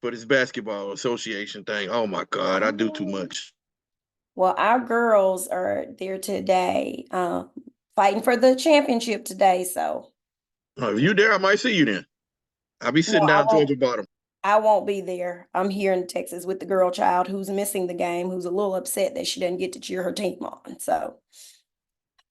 for this basketball association thing. Oh my God, I do too much. Well, our girls are there today, fighting for the championship today. So If you there, I might see you then. I'll be sitting No, I down towards won't. the bottom. I won't be there. I'm here in Texas with the girl child who's missing the game, who's a little upset that she doesn't get to cheer her team on. So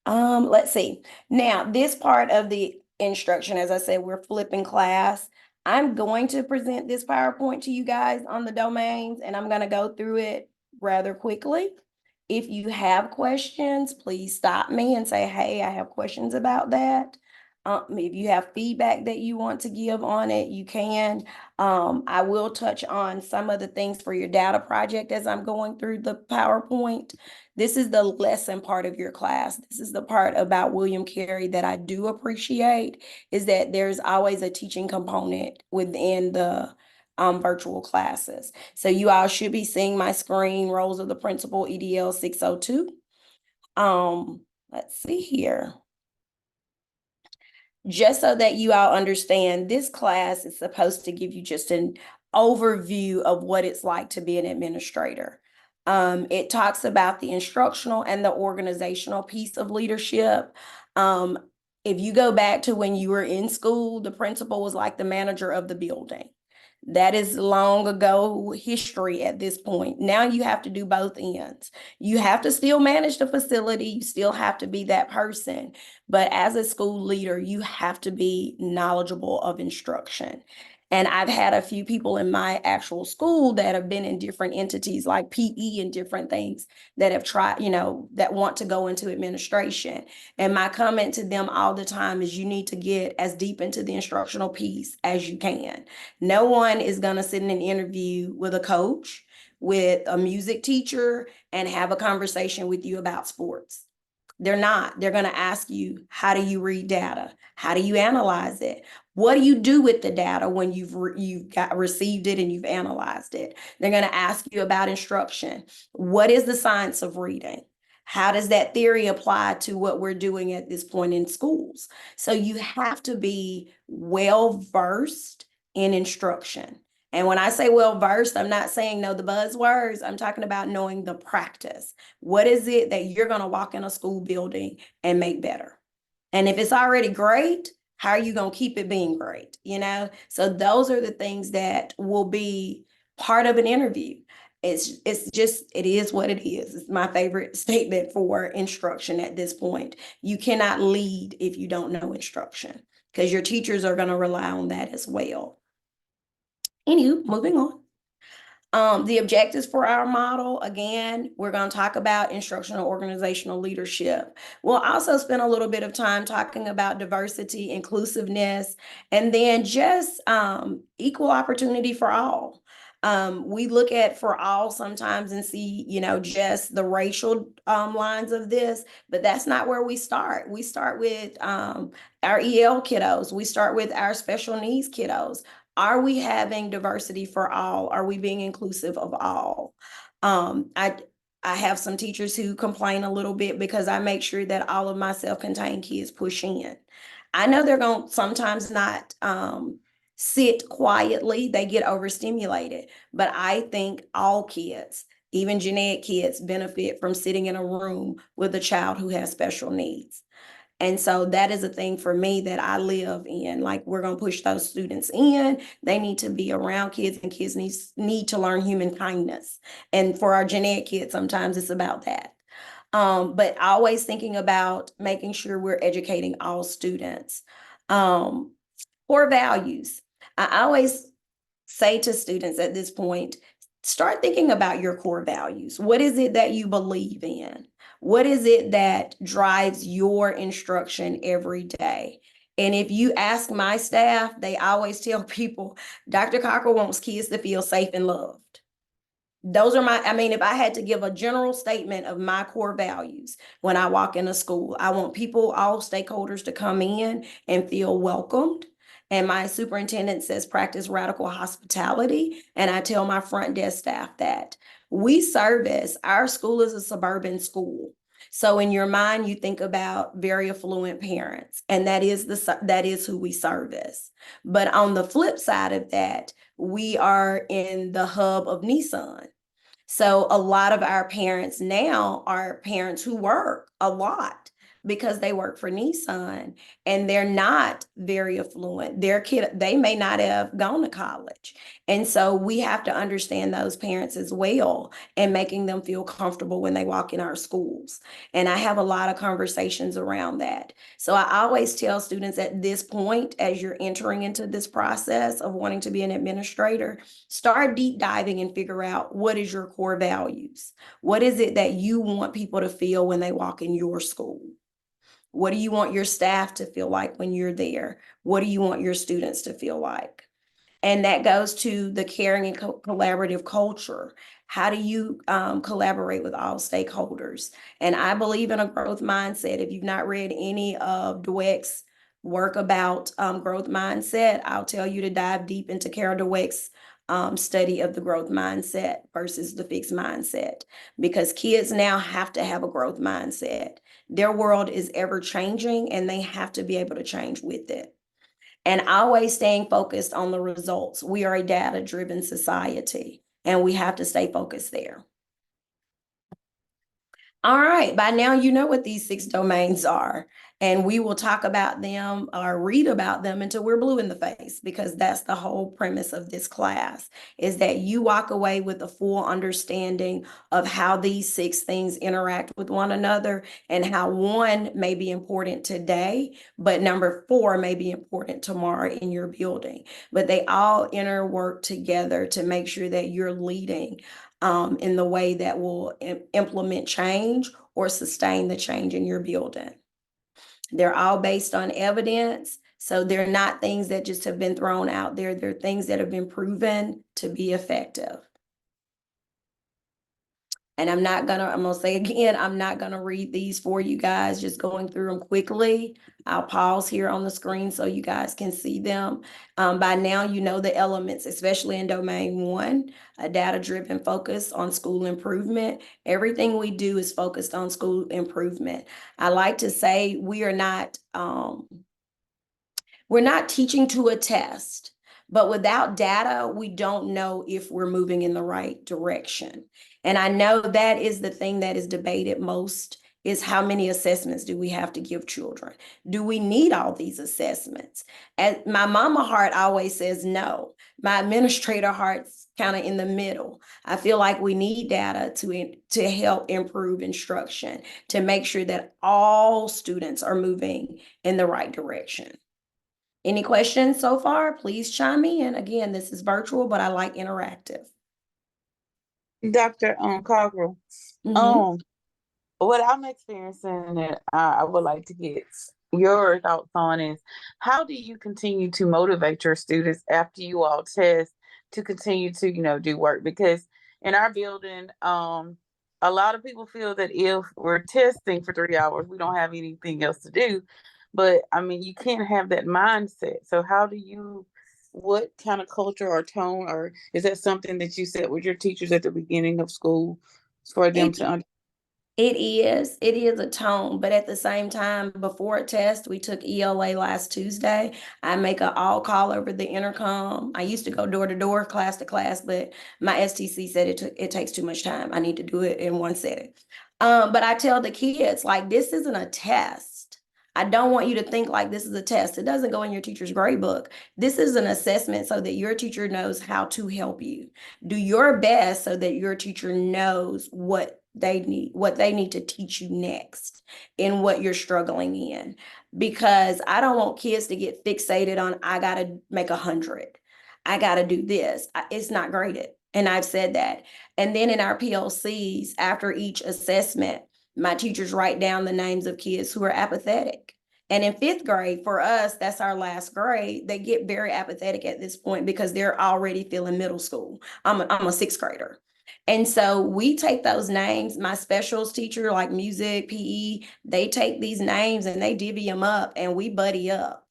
let's see. Now, this part of the instruction, as I said, we're flipping class. I'm going to present this PowerPoint to you guys on the domains, and I'm going to go through it rather quickly. If you have questions, please stop me and say, hey, I have questions about that. If you have feedback that you want to give on it, you can. I will touch on some of the things for your data project as I'm going through the PowerPoint. This is the lesson part of your class. This is the part about William Carey that I do appreciate, is that there's always a teaching component within the virtual classes. So you all should be seeing my screen, Roles of the Principal, EDL 602. Let's see here. Just so that you all understand, this class is supposed to give you just an overview of what it's like to be an administrator. It talks about the instructional and the organizational piece of leadership. If you go back to when you were in school, the principal was like the manager of the building. That is long ago history at this point. Now you have to do both ends. You have to still manage the facility. You still have to be that person. But as a school leader, you have to be knowledgeable of instruction. And I've had a few people in my actual school that have been in different entities like PE and different things that have tried, that want to go into administration. And my comment to them all the time is you need to get as deep into the instructional piece as you can. No one is going to sit in an interview with a coach, with a music teacher, and have a conversation with you about sports. They're not. They're going to ask you, how do you read data? How do you analyze it? What do you do with the data when you've received it and you've analyzed it? They're going to ask you about instruction. What is the science of reading? How does that theory apply to what we're doing at this point in schools? So you have to be well-versed in instruction. And when I say well-versed, I'm not saying know the buzzwords. I'm talking about knowing the practice. What is it that you're going to walk in a school building and make better? And if it's already great, how are you going to keep it being great? So those are the things that will be part of an interview. It's just, it is what it is. It's my favorite statement for instruction at this point. You cannot lead if you don't know instruction, because your teachers are going to rely on that as well. Anywho, moving on. The objectives for our model, again, we're going to talk about instructional organizational leadership. We'll also spend a little bit of time talking about diversity, inclusiveness, and then just equal opportunity for all. We look at for all sometimes and see, just the racial lines of this, but that's not where we start. We start with our EL kiddos. We start with our special needs kiddos. Are we having diversity for all? Are we being inclusive of all? I have some teachers who complain a little bit because I make sure that all of my self-contained kids push in. I know they're going to sometimes not sit quietly. They get overstimulated, but I think all kids, even genetic kids, benefit from sitting in a room with a child who has special needs. And so that is a thing for me that I live in. Like, we're going to push those students in. They need to be around kids, and kids need to learn human kindness. And for our gen ed kids, sometimes it's about that. But always thinking about making sure we're educating all students. Core values. I always say to students at this point, start thinking about your core values. What is it that you believe in? What is it that drives your instruction every day? And if you ask my staff, they always tell people, Dr. Cocker wants kids to feel safe and loved. Those are if I had to give a general statement of my core values when I walk into school, I want people, all stakeholders, to come in and feel welcomed. And my superintendent says practice radical hospitality. And I tell my front desk staff that our school is a suburban school. So in your mind, you think about very affluent parents, and that is who we service. But on the flip side of that, we are in the hub of Nissan. So a lot of our parents now are parents who work a lot because they work for Nissan, and they're not very affluent. Their kid, they may not have gone to college. And so we have to understand those parents as well, and making them feel comfortable when they walk in our schools. And I have a lot of conversations around that. So I always tell students at this point, as you're entering into this process of wanting to be an administrator, start deep diving and figure out, what is your core values? What is it that you want people to feel when they walk in your school? What do you want your staff to feel like when you're there? What do you want your students to feel like? And that goes to the caring and collaborative culture. How do you collaborate with all stakeholders? And I believe in a growth mindset. If you've not read any of Dweck's work about growth mindset, I'll tell you to dive deep into Carol Dweck's study of the growth mindset versus the fixed mindset, because kids now have to have a growth mindset. Their world is ever changing, and they have to be able to change with it. And always staying focused on the results. We are a data-driven society, and we have to stay focused there. All right, by now you know what these 6 domains are, and we will talk about them or read about them until we're blue in the face, because that's the whole premise of this class, is that you walk away with a full understanding of how these 6 things interact with one another, and how one may be important today, but number 4 may be important tomorrow in your building. But they all interwork together to make sure that you're leading in the way that will implement change or sustain the change in your building. They're all based on evidence. So they're not things that just have been thrown out there. They're things that have been proven to be effective. And I'm gonna say again, I'm not gonna read these for you guys, just going through them quickly. I'll pause here on the screen so you guys can see them. By now, you know the elements, especially in domain 1, a data-driven focus on school improvement. Everything we do is focused on school improvement. I like to say we're not teaching to a test. But without data, we don't know if we're moving in the right direction. And I know that is the thing that is debated most, is how many assessments do we have to give children? Do we need all these assessments? And my mama heart always says no. My administrator heart's kind of in the middle. I feel like we need data to help improve instruction, to make sure that all students are moving in the right direction. Any questions so far? Please chime in. Again, this is virtual, but I like interactive. Dr. Cockrell, what I'm experiencing that I would like to get your thoughts on is, how do you continue to motivate your students after you all test to continue to, do work? Because in our building, a lot of people feel that if we're testing for 3 hours, we don't have anything else to do. But you can't have that mindset. So what kind of culture or tone, or is that something that you set with your teachers at the beginning of school for them to understand? It is a tone, but at the same time, before a test, we took ELA last Tuesday. I make an all call over the intercom. I used to go door to door, class to class, but my STC said it takes too much time. I need to do it in one setting. But I tell the kids, like, this isn't a test. I don't want you to think like this is a test. It doesn't go in your teacher's grade book. This is an assessment so that your teacher knows how to help you. Do your best so that your teacher knows what they need to teach you next in what you're struggling in. Because I don't want kids to get fixated on, I gotta make 100. I gotta do this. It's not graded. And I've said that. And then in our PLCs, after each assessment, my teachers write down the names of kids who are apathetic. And in 5th grade, for us, that's our last grade. They get very apathetic at this point because they're already feeling middle school. I'm a 6th grader. And so we take those names, my specials teacher, like music, PE, they take these names and they divvy them up and we buddy up.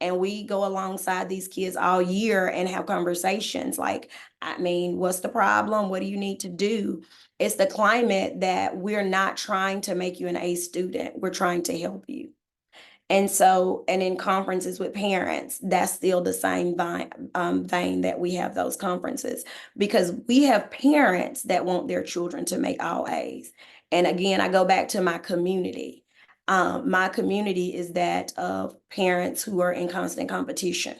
And we go alongside these kids all year and have conversations like, I mean, what's the problem? What do you need to do? It's the climate that we're not trying to make you an A student. We're trying to help you. And so, and in conferences with parents, that's still the same vein that we have those conferences, because we have parents that want their children to make all A's. And again, I go back to my community. My community is that of parents who are in constant competition.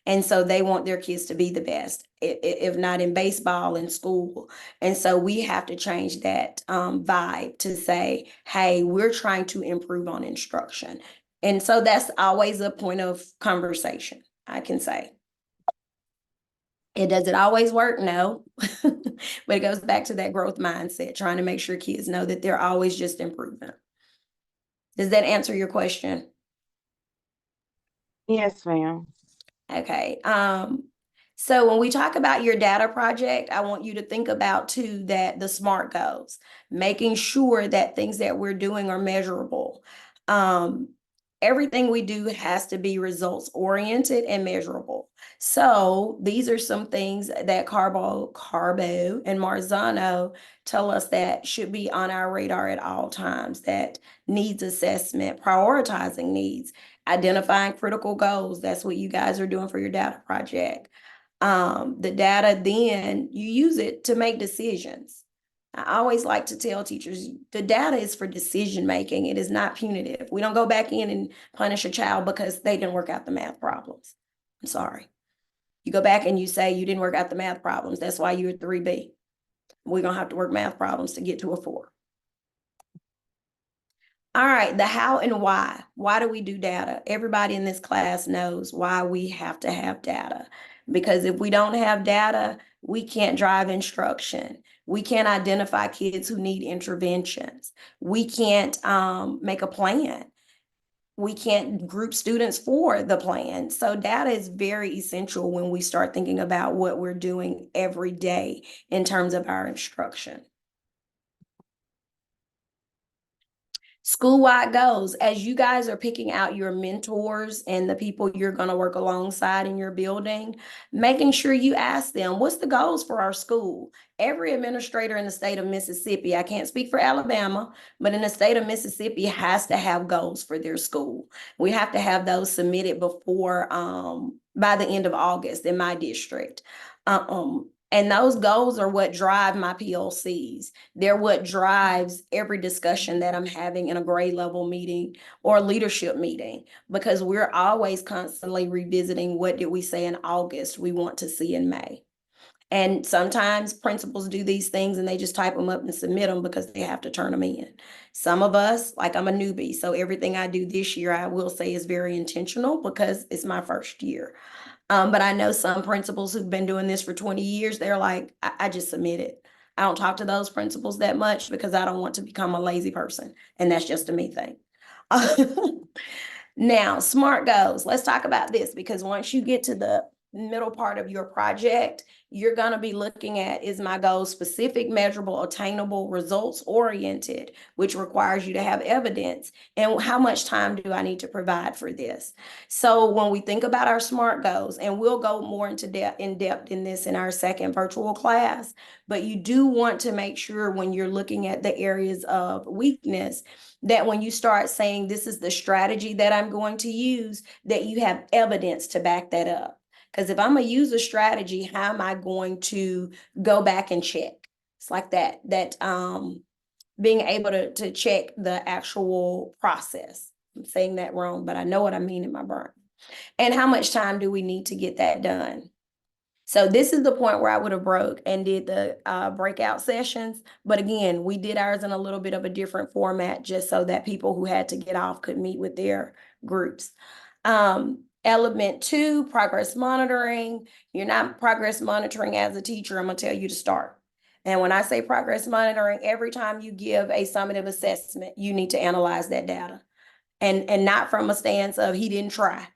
And so they want their kids to be the best, if not in baseball, in school. And so we have to change that vibe to say, hey, we're trying to improve on instruction. And so that's always a point of conversation, I can say. Does it always work? No. But it goes back to that growth mindset, trying to make sure kids know that they're always just improving. Does that answer your question? Yes, ma'am. Okay. So when we talk about your data project, I want you to think about too that the SMART goals, making sure that things that we're doing are measurable. Everything we do has to be results oriented and measurable. So these are some things that Carbo and Marzano tell us that should be on our radar at all times, that needs assessment, prioritizing needs, identifying critical goals. That's what you guys are doing for your data project. The data, then you use it to make decisions. I always like to tell teachers, the data is for decision making. It is not punitive. We don't go back in and punish a child because they didn't work out the math problems. I'm sorry. You go back and you say you didn't work out the math problems. That's why you're 3B. We're going to have to work math problems to get to a 4. All right, the how and why. Why do we do data? Everybody in this class knows why we have to have data. Because if we don't have data, we can't drive instruction. We can't identify kids who need interventions. We can't make a plan. We can't group students for the plan. So data is very essential when we start thinking about what we're doing every day in terms of our instruction. School-wide goals, as you guys are picking out your mentors and the people you're going to work alongside in your building, making sure you ask them, what's the goals for our school? Every administrator in the state of Mississippi, I can't speak for Alabama, but in the state of Mississippi has to have goals for their school. We have to have those submitted before, by the end of August in my district. And those goals are what drive my PLCs. They're what drives every discussion that I'm having in a grade level meeting or leadership meeting, because we're always constantly revisiting what did we say in August we want to see in May. And sometimes principals do these things and they just type them up and submit them because they have to turn them in. Some of us, like I'm a newbie, so everything I do this year, I will say is very intentional because it's my first year. But I know some principals who've been doing this for 20 years, they're like, I just submit it. I don't talk to those principals that much because I don't want to become a lazy person. And that's just a me thing. Now, SMART goals. Let's talk about this, because once you get to the middle part of your project, you're going to be looking at, is my goal specific, measurable, attainable, results oriented, which requires you to have evidence, and how much time do I need to provide for this? So when we think about our SMART goals, and we'll go more into depth in this in our second virtual class, but you do want to make sure when you're looking at the areas of weakness, that when you start saying this is the strategy that I'm going to use, that you have evidence to back that up. Because if I'm going to use a strategy, how am I going to go back and check? It's like that being able to check the actual process. I'm saying that wrong, but I know what I mean in my brain. And how much time do we need to get that done? So this is the point where I would have broke and did the breakout sessions. But again, we did ours in a little bit of a different format just so that people who had to get off could meet with their groups. Element 2, progress monitoring. You're not progress monitoring as a teacher. I'm going to tell you to start. And when I say progress monitoring, every time you give a summative assessment, you need to analyze that data. And not from a stance of he didn't try.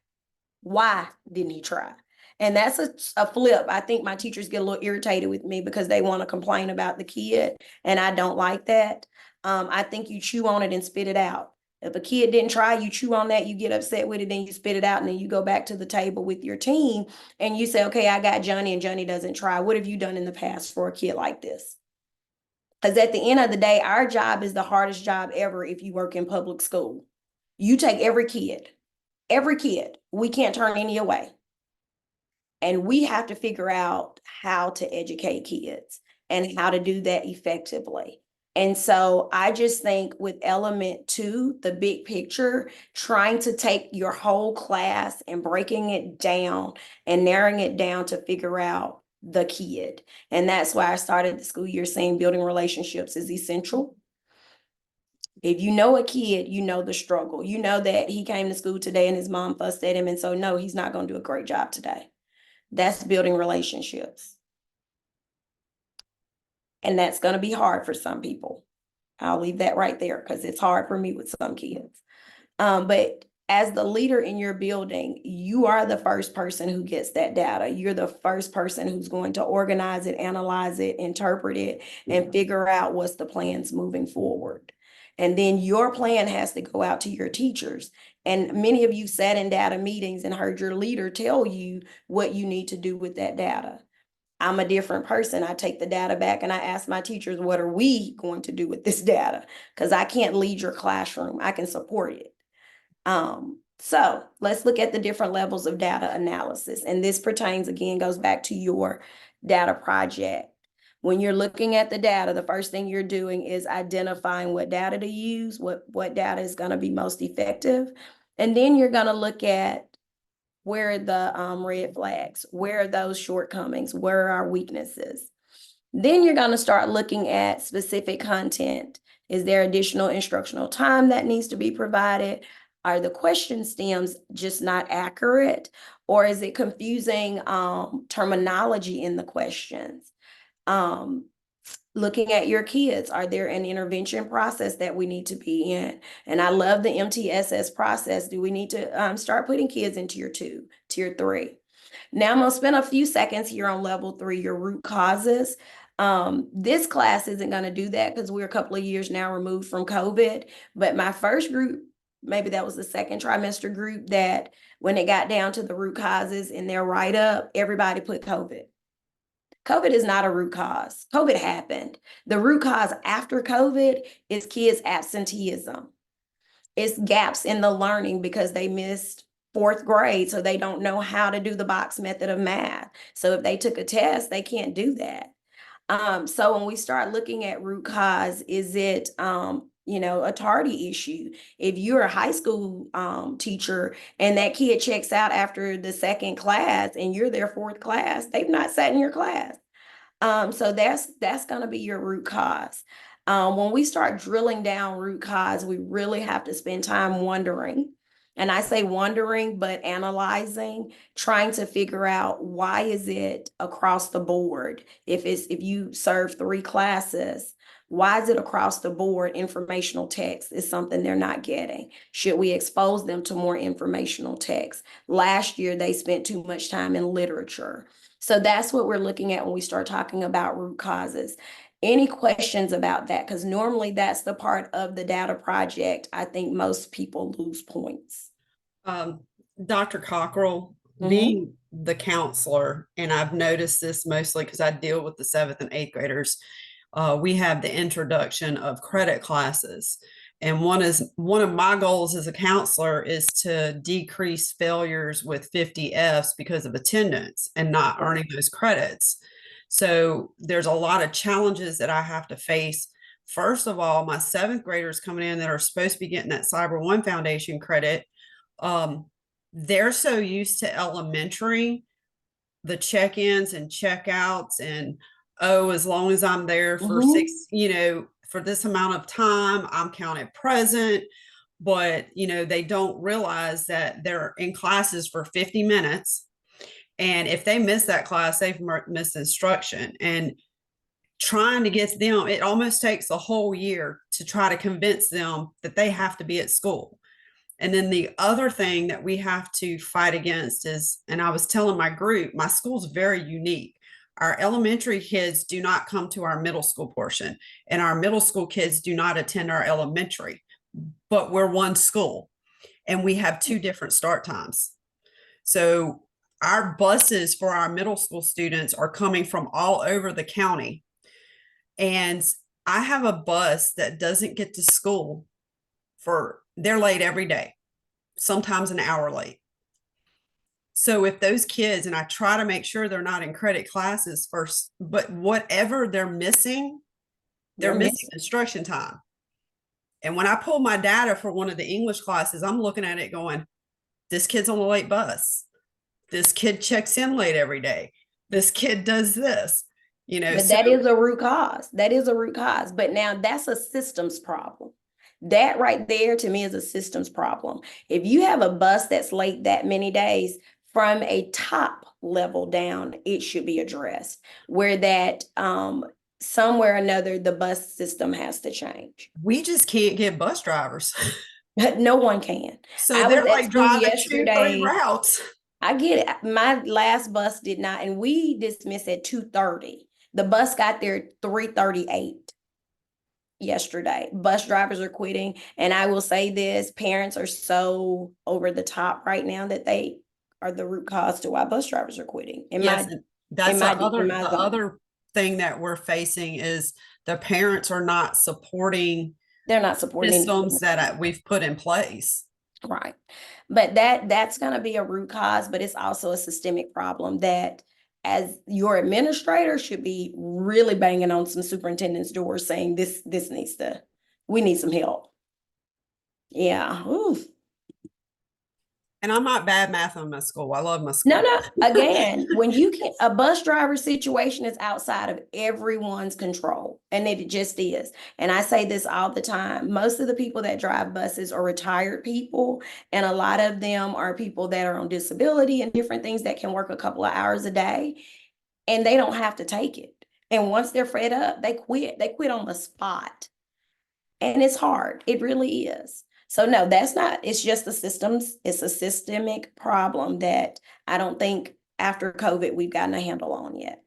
Why didn't he try? And that's a flip. I think my teachers get a little irritated with me because they want to complain about the kid, and I don't like that. I think you chew on it and spit it out. If a kid didn't try, you chew on that, you get upset with it, then you spit it out, and then you go back to the table with your team and you say, okay, I got Johnny and Johnny doesn't try. What have you done in the past for a kid like this? Because at the end of the day, our job is the hardest job ever if you work in public school. You take every kid. We can't turn any away. And we have to figure out how to educate kids and how to do that effectively. And so I just think with element 2, the big picture, trying to take your whole class and breaking it down and narrowing it down to figure out the kid. And that's why I started the school year saying building relationships is essential. If you know a kid, you know the struggle. You know that he came to school today and his mom fussed at him. And so, no, he's not going to do a great job today. That's building relationships. And that's going to be hard for some people. I'll leave that right there because it's hard for me with some kids. But as the leader in your building, you are the first person who gets that data. You're the first person who's going to organize it, analyze it, interpret it, and figure out what's the plans moving forward. And then your plan has to go out to your teachers. And many of you sat in data meetings and heard your leader tell you what you need to do with that data. I'm a different person. I take the data back and I ask my teachers, what are we going to do with this data? Because I can't lead your classroom. I can support it. So let's look at the different levels of data analysis. And this pertains, again, goes back to your data project. When you're looking at the data, the first thing you're doing is identifying what data to use, what data is going to be most effective. And then you're going to look at where are the red flags, where are those shortcomings, where are our weaknesses. Then you're going to start looking at specific content. Is there additional instructional time that needs to be provided? Are the question stems just not accurate? Or is it confusing terminology in the questions? Looking at your kids, are there an intervention process that we need to be in? And I love the MTSS process. Do we need to start putting kids in tier 2, tier 3? Now I'm going to spend a few seconds here on level 3, your root causes. This class isn't going to do that because we're a couple of years now removed from COVID. But my first group, maybe that was the second trimester group, that when it got down to the root causes in their write-up, everybody put COVID. COVID is not a root cause. COVID happened. The root cause after COVID is kids' absenteeism. It's gaps in the learning because they missed 4th grade, so they don't know how to do the box method of math. So if they took a test, they can't do that. So when we start looking at root cause, is it, a tardy issue? If you're a high school teacher and that kid checks out after the 2nd class and you're their 4th class, they've not sat in your class. So that's going to be your root cause. When we start drilling down root cause, we really have to spend time wondering. And I say wondering, but analyzing, trying to figure out why is it across the board? If you serve 3 classes, why is it across the board? Informational text is something they're not getting. Should we expose them to more informational text? Last year, they spent too much time in literature. So that's what we're looking at when we start talking about root causes. Any questions about that? Because normally that's the part of the data project I think most people lose points. Dr. Cockrell, being the counselor, and I've noticed this mostly because I deal with the 7th and 8th graders, we have the introduction of credit classes. And one of my goals as a counselor is to decrease failures with 50 Fs because of attendance and not earning those credits. So there's a lot of challenges that I have to face First of all, my 7th graders coming in that are supposed to be getting that Cyber One Foundation credit, they're so used to elementary, the check-ins and check-outs, and oh, as long as I'm there for for this amount of time, I'm counted present. But they don't realize that they're in classes for 50 minutes. And if they miss that class, they've missed instruction. And trying to get them, it almost takes a whole year to try to convince them that they have to be at school. And then the other thing that we have to fight against is, and I was telling my group, my school's very unique. Our elementary kids do not come to our middle school portion, and our middle school kids do not attend our elementary, but we're one school and we have 2 different start times. So our buses for our middle school students are coming from all over the county. And I have a bus that doesn't get to school they're late every day, sometimes an hour late. So if those kids, and I try to make sure they're not in credit classes first, but whatever they're missing instruction time. And when I pull my data for one of the English classes, I'm looking at it going, this kid's on the late bus. This kid checks in late every day. This kid does this, But that is a root cause. That is a root cause. But now that's a systems problem. That right there to me is a systems problem. If you have a bus that's late that many days, from a top level down, it should be addressed. Where that somewhere or another, the bus system has to change. We just can't get bus drivers. No one can. So they're like driving 2-3 routes. I get it. My last bus did not, and we dismissed at 2:30. The bus got there 3:38 yesterday. Bus drivers are quitting. And I will say this, parents are so over the top right now that they are the root cause to why bus drivers are quitting. That's the other thing that we're facing is the parents are not supporting. They're not supporting systems that we've put in place. Right. But that's going to be a root cause, but it's also a systemic problem that as your administrator should be really banging on some superintendent's doors saying we need some help. Yeah. Ooh. And I'm not bad math on my school. I love my school. No. Again, when a bus driver situation is outside of everyone's control, and it just is. And I say this all the time. Most of the people that drive buses are retired people, and a lot of them are people that are on disability and different things that can work a couple of hours a day, and they don't have to take it. And once they're fed up, they quit. They quit on the spot. And it's hard. It really is. So no, that's not, it's just it's a systemic problem that I don't think after COVID we've gotten a handle on yet.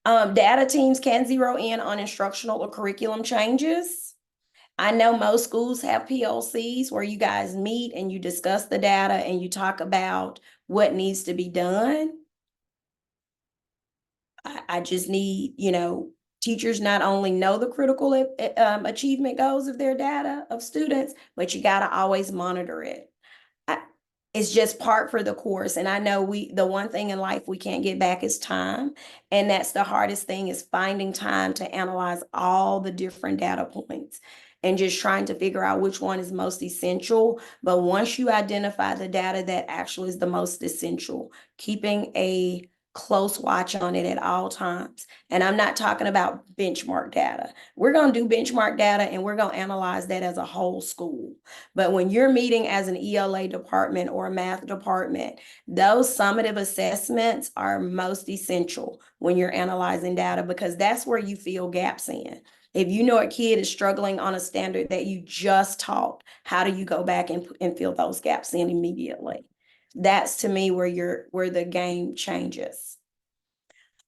Data teams can zero in on instructional or curriculum changes. I know most schools have PLCs where you guys meet and you discuss the data and you talk about what needs to be done. I just need, teachers not only know the critical achievement goals of their data of students, but you got to always monitor it. It's just part for the course. And I know the one thing in life we can't get back is time. And that's the hardest thing, is finding time to analyze all the different data points and just trying to figure out which one is most essential. But once you identify the data that actually is the most essential, keeping a close watch on it at all times. And I'm not talking about benchmark data. We're going to do benchmark data and we're going to analyze that as a whole school. But when you're meeting as an ELA department or a math department, those summative assessments are most essential when you're analyzing data, because that's where you fill gaps in. If you know a kid is struggling on a standard that you just taught, how do you go back and fill those gaps in immediately? That's to me where the game changes.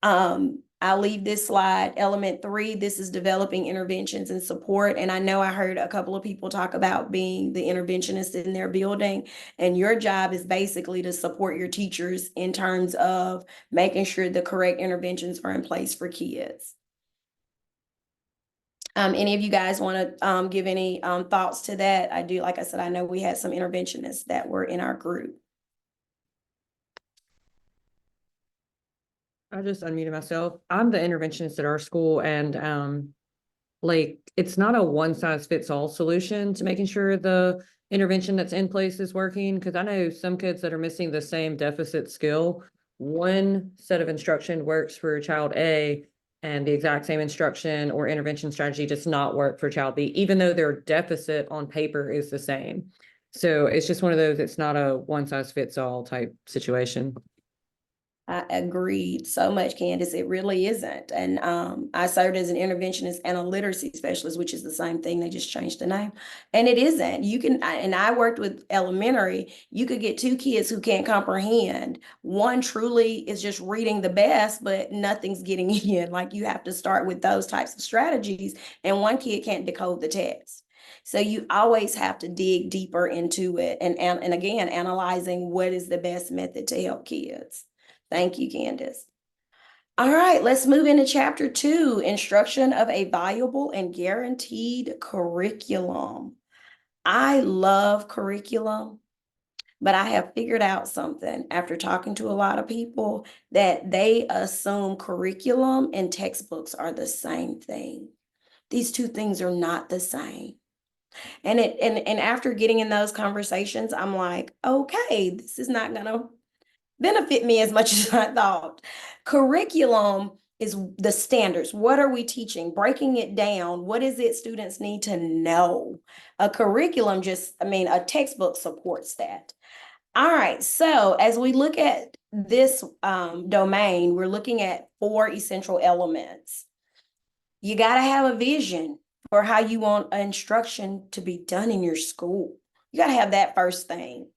I'll leave this slide. Element 3, this is developing interventions and support. And I know I heard a couple of people talk about being the interventionist in their building. And your job is basically to support your teachers in terms of making sure the correct interventions are in place for kids. Any of you guys want to give any thoughts to that? I do, like I said, I know we had some interventionists that were in our group. I just unmuted myself. I'm the interventionist at our school, and like, it's not a one size fits all solution to making sure the intervention that's in place is working. Cause I know some kids that are missing the same deficit skill. One set of instruction works for child A and the exact same instruction or intervention strategy does not work for child B, even though their deficit on paper is the same. So it's just one of those, it's not a one size fits all type situation. I agreed so much, Candace. It really isn't. And I served as an interventionist and a literacy specialist, which is the same thing. They just changed the name. And it isn't. You can, and I worked with elementary. You could get two kids who can't comprehend. One truly is just reading the best, but nothing's getting in. Like, you have to start with those types of strategies. And one kid can't decode the text. So you always have to dig deeper into it. And again, analyzing what is the best method to help kids. Thank you, Candace. All right, let's move into chapter 2, instruction of a valuable and guaranteed curriculum. I love curriculum, but I have figured out something after talking to a lot of people that they assume curriculum and textbooks are the same thing. These two things are not the same. And after getting in those conversations, I'm like, okay, this is not gonna benefit me as much as I thought. Curriculum is the standards. What are we teaching? Breaking it down. What is it students need to know? A curriculum a textbook supports that. All right, so as we look at this domain, we're looking at 4 essential elements. You got to have a vision for how you want instruction to be done in your school. You got to have that first thing.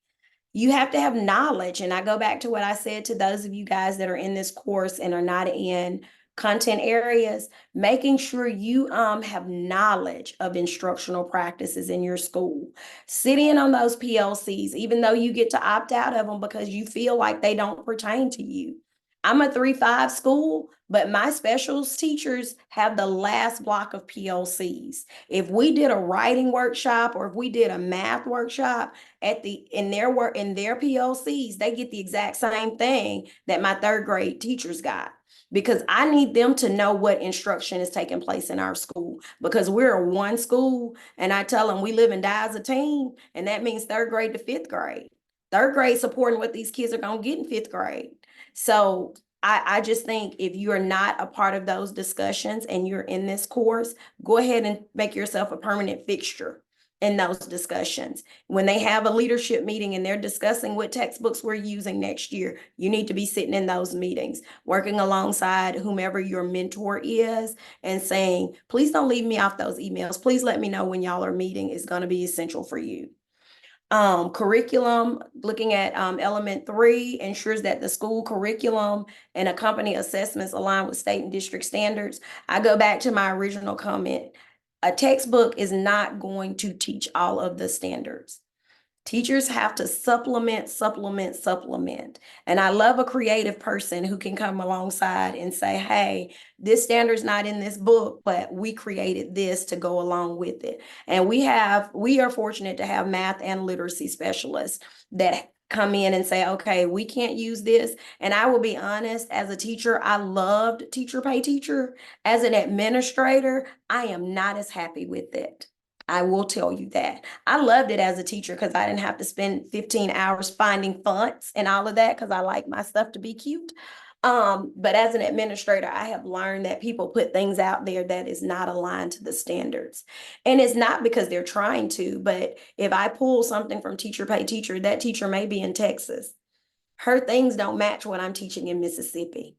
You have to have knowledge. And I go back to what I said to those of you guys that are in this course and are not in content areas, making sure you have knowledge of instructional practices in your school. Sit in on those PLCs, even though you get to opt out of them because you feel like they don't pertain to you. I'm a 3-5 school, but my specials teachers have the last block of PLCs. If we did a writing workshop or if we did a math workshop in their PLCs, they get the exact same thing that my 3rd grade teachers got. Because I need them to know what instruction is taking place in our school, because we're a one school, and I tell them we live and die as a team, and that means 3rd grade to 5th grade. 3rd grade supporting what these kids are going to get in 5th grade. So I just think if you are not a part of those discussions and you're in this course, go ahead and make yourself a permanent fixture in those discussions. When they have a leadership meeting and they're discussing what textbooks we're using next year, you need to be sitting in those meetings, working alongside whomever your mentor is and saying, please don't leave me off those emails. Please let me know when y'all are meeting. Is going to be essential for you. Curriculum, looking at element 3, ensures that the school curriculum and accompanying assessments align with state and district standards. I go back to my original comment. A textbook is not going to teach all of the standards. Teachers have to supplement. And I love a creative person who can come alongside and say, hey, this standard's not in this book, but we created this to go along with it. And we are fortunate to have math and literacy specialists that come in and say, okay, we can't use this. And I will be honest, as a teacher, I loved teacher pay teacher. As an administrator, I am not as happy with it. I will tell you that. I loved it as a teacher because I didn't have to spend 15 hours finding fonts and all of that because I like my stuff to be cute. But as an administrator, I have learned that people put things out there that is not aligned to the standards. And it's not because they're trying to, but if I pull something from teacher pay teacher, that teacher may be in Texas. Her things don't match what I'm teaching in Mississippi.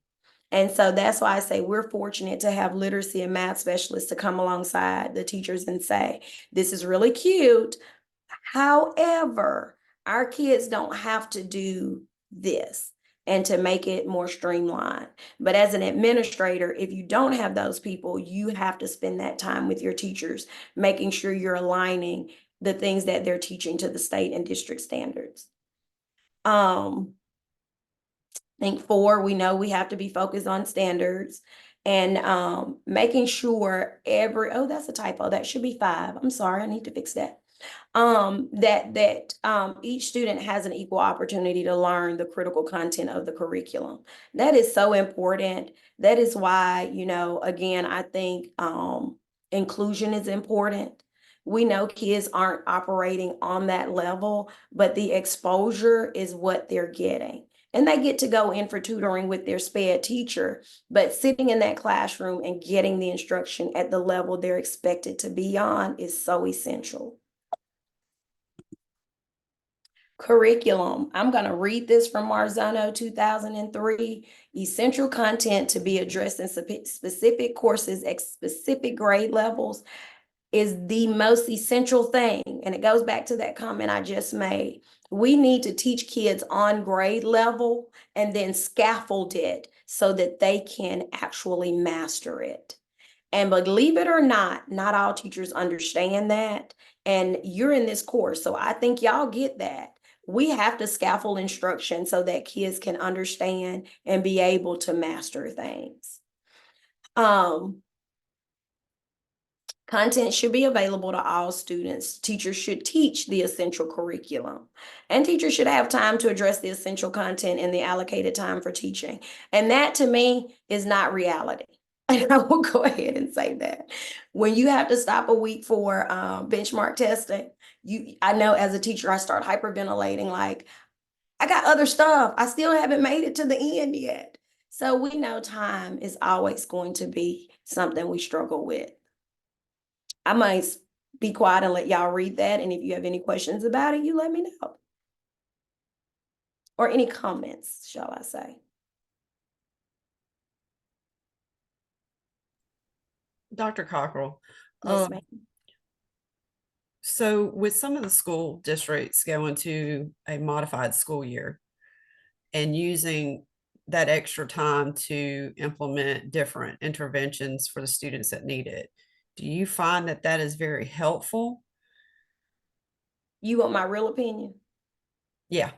And so that's why I say we're fortunate to have literacy and math specialists to come alongside the teachers and say, this is really cute. However, our kids don't have to do this, and to make it more streamlined. But as an administrator, if you don't have those people, you have to spend that time with your teachers, making sure you're aligning the things that they're teaching to the state and district standards. I think 4, we know we have to be focused on standards and making sure that's a typo. That should be 5. I'm sorry, I need to fix that. Each student has an equal opportunity to learn the critical content of the curriculum. That is so important. That is why, again, I think inclusion is important. We know kids aren't operating on that level, but the exposure is what they're getting. And they get to go in for tutoring with their SPED teacher, but sitting in that classroom and getting the instruction at the level they're expected to be on is so essential. Curriculum. I'm going to read this from Marzano 2003. Essential content to be addressed in specific courses at specific grade levels is the most essential thing. And it goes back to that comment I just made. We need to teach kids on grade level and then scaffold it so that they can actually master it. And believe it or not all teachers understand that. And you're in this course, so I think y'all get that. We have to scaffold instruction so that kids can understand and be able to master things. Content should be available to all students. Teachers should teach the essential curriculum, and teachers should have time to address the essential content in the allocated time for teaching. And that, to me, is not reality. And I will go ahead and say that. When you have to stop a week for benchmark testing, I know as a teacher, I start hyperventilating like, I got other stuff. I still haven't made it to the end yet. So we know time is always going to be something we struggle with. I might be quiet and let y'all read that. And if you have any questions about it, you let me know. Or any comments, shall I say. Dr. Cockrell. Yes, ma'am. So with some of the school districts going to a modified school year and using that extra time to implement different interventions for the students that need it, do you find that that is very helpful? You want my real opinion? Yeah.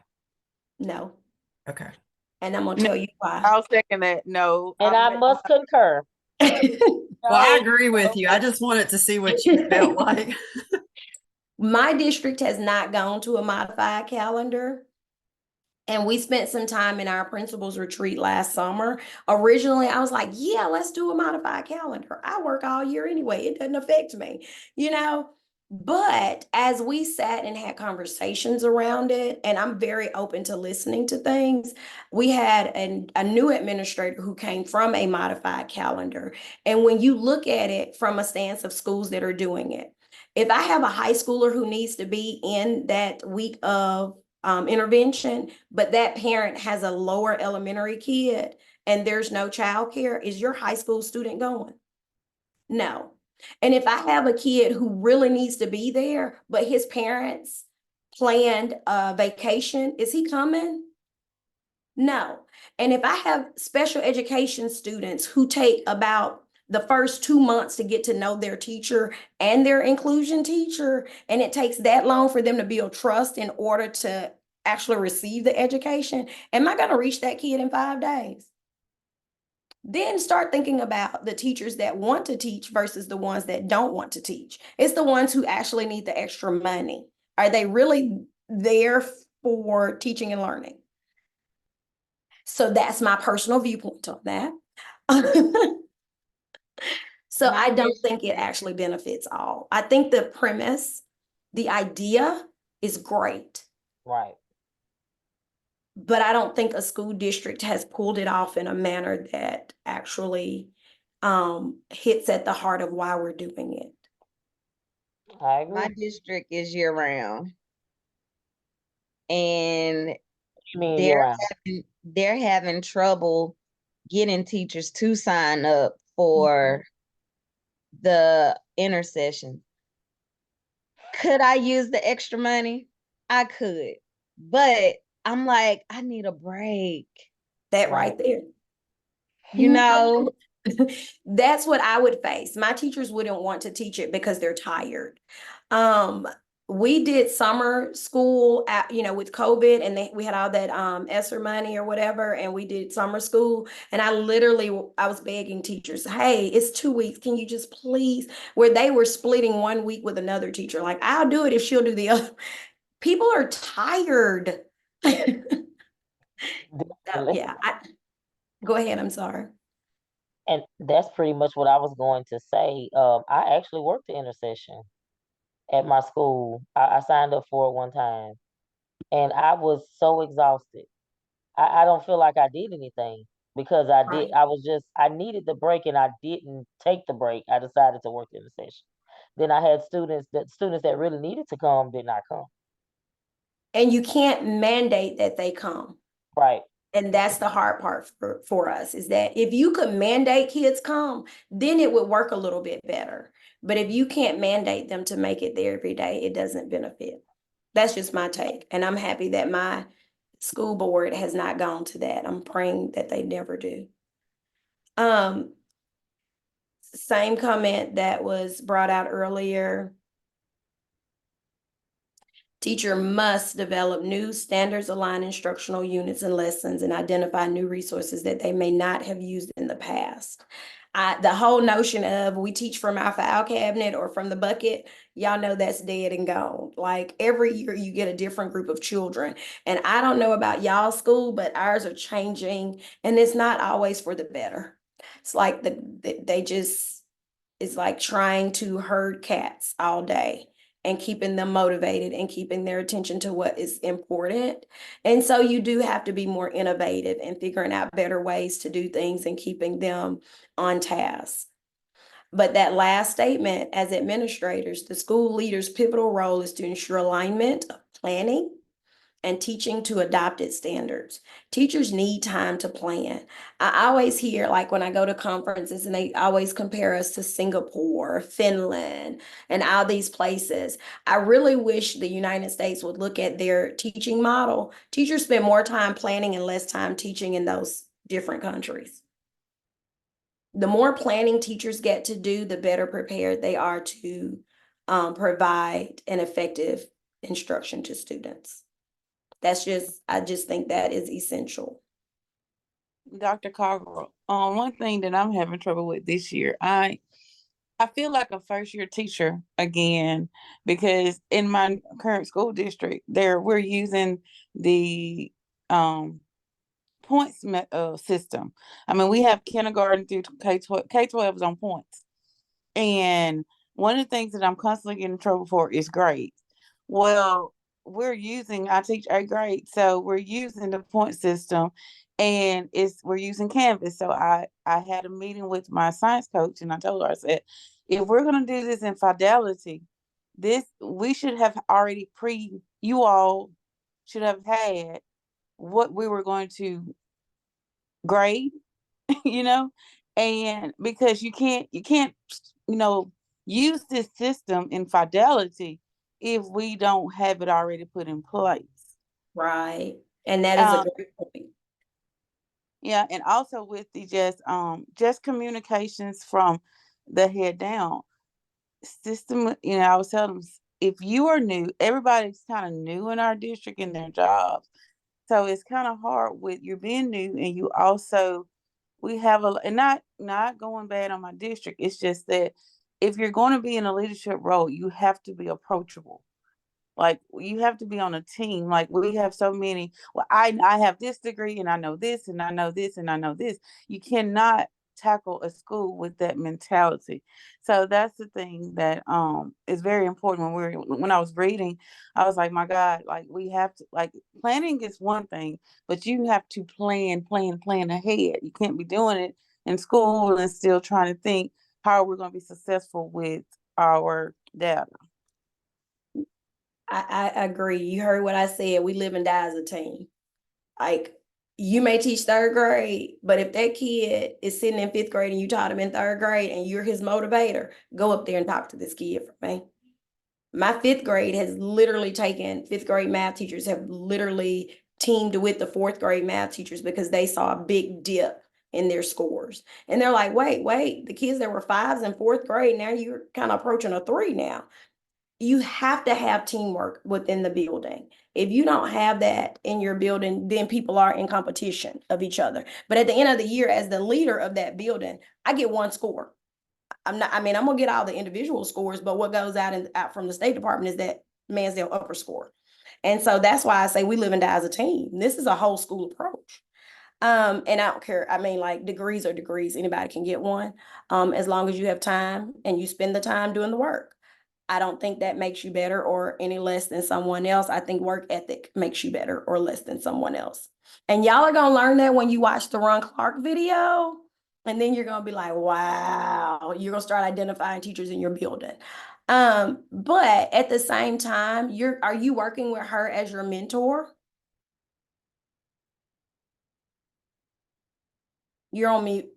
No. Okay. And I'm gonna tell you why. I'll second that. No. And I must concur. Well, I agree with you. I just wanted to see what you felt like. My district has not gone to a modified calendar. And we spent some time in our principals retreat last summer. Originally, I was like, yeah, let's do a modified calendar. I work all year anyway. It doesn't affect me, you know? But as we sat and had conversations around it, and I'm very open to listening to things, we had a new administrator who came from a modified calendar. And when you look at it from a stance of schools that are doing it, if I have a high schooler who needs to be in that week of intervention, but that parent has a lower elementary kid and there's no childcare, is your high school student going? No. And if I have a kid who really needs to be there, but his parents planned a vacation, is he coming? No. And if I have special education students who take about the first 2 months to get to know their teacher and their inclusion teacher, and it takes that long for them to build trust in order to actually receive the education, am I going to reach that kid in 5 days? Then start thinking about the teachers that want to teach versus the ones that don't want to teach. It's the ones who actually need the extra money. Are they really there for teaching and learning? So that's my personal viewpoint on that. So I don't think it actually benefits all. I think the premise, the idea is great. Right. But I don't think a school district has pulled it off in a manner that actually hits at the heart of why we're doing it. I agree. My district is year round. And they're having trouble getting teachers to sign up for the intercession. Could I use the extra money? I could, but I'm like, I need a break. That right there. You know, that's what I would face. My teachers wouldn't want to teach it because they're tired. We did summer school at, with COVID, and we had all that ESSER money or whatever, and we did summer school. And I was begging teachers, hey, it's 2 weeks. Can you just please, where they were splitting 1 week with another teacher. Like, I'll do it if she'll do the other. People are tired. Yeah, go ahead. I'm sorry. And that's pretty much what I was going to say. I actually worked the intercession at my school. I signed up for it one time, and I was so exhausted. I don't feel like I did anything because Right. I needed the break and I didn't take the break. I decided to work in the session. Then I had students that really needed to come did not come. And you can't mandate that they come. Right. And that's the hard part for us, is that if you could mandate kids come, then it would work a little bit better. But if you can't mandate them to make it there every day, it doesn't benefit. That's just my take. And I'm happy that my school board has not gone to that. I'm praying that they never do. Same comment that was brought out earlier. Teacher must develop new standards aligned instructional units and lessons and identify new resources that they may not have used in the past. The whole notion of we teach from our file cabinet or from the bucket, y'all know that's dead and gone. Like every year you get a different group of children. And I don't know about y'all's school, but ours are changing and it's not always for the better. It's like it's like trying to herd cats all day and keeping them motivated and keeping their attention to what is important. And so you do have to be more innovative and figuring out better ways to do things and keeping them on task. But that last statement, as administrators, the school leader's pivotal role is to ensure alignment of planning and teaching to adopted standards. Teachers need time to plan. I always hear, like when I go to conferences and they always compare us to Singapore, Finland, and all these places. I really wish the United States would look at their teaching model. Teachers spend more time planning and less time teaching in those different countries. The more planning teachers get to do, the better prepared they are to provide an effective instruction to students. I just think that is essential. Dr. Carver, one thing that I'm having trouble with this year, I feel like a first year teacher again, because in my current school district, we're using the points system. I mean, we have kindergarten through K-12 is on points. And one of the things that I'm constantly getting in trouble for is grades. Well, I teach 8th grade, so we're using the point system and we're using Canvas. So I had a meeting with my science coach and I told her, I said, if we're gonna do this in fidelity, we should have already you all should have had what we were going to grade, and because you can't, use this system in fidelity if we don't have it already put in place. Right. And that is a great point. Yeah, and also with the just communications from the head down system, I was telling them, if you are new, everybody's kind of new in our district in their jobs. So it's kind of hard with you being new and you also we have and not going bad on my district. It's just that if you're going to be in a leadership role, you have to be approachable. Like you have to be on a team. Like we have so many. Well, I have this degree and I know this and I know this and I know this. You cannot tackle a school with that mentality. So that's the thing that is very important when I was reading. I was like, my God, like we have to, like, planning is one thing, but you have to plan ahead. You can't be doing it in school and still trying to think how we're going to be successful with our data. I agree. You heard what I said. We live and die as a team. Like you may teach 3rd grade, but if that kid is sitting in 5th grade and you taught him in 3rd grade and you're his motivator, go up there and talk to this kid for me. My 5th grade has literally taken 5th grade math teachers have literally teamed with the 4th grade math teachers because they saw a big dip in their scores. And they're like, wait, the kids that were 5s in 4th grade, now you're kind of approaching a 3 now. You have to have teamwork within the building. If you don't have that in your building, then people are in competition of each other. But at the end of the year, as the leader of that building, I get 1 score. I'm gonna get all the individual scores, but what goes out from the State Department is that Mansdale upper score. And so that's why I say we live and die as a team. This is a whole school approach. And I don't care. I mean, like degrees are degrees. Anybody can get one. As long as you have time and you spend the time doing the work. I don't think that makes you better or any less than someone else. I think work ethic makes you better or less than someone else. And y'all are gonna learn that when you watch the Ron Clark video. And then you're gonna be like, wow, you're gonna start identifying teachers in your building. But at the same time, are you working with her as your mentor? You're on mute.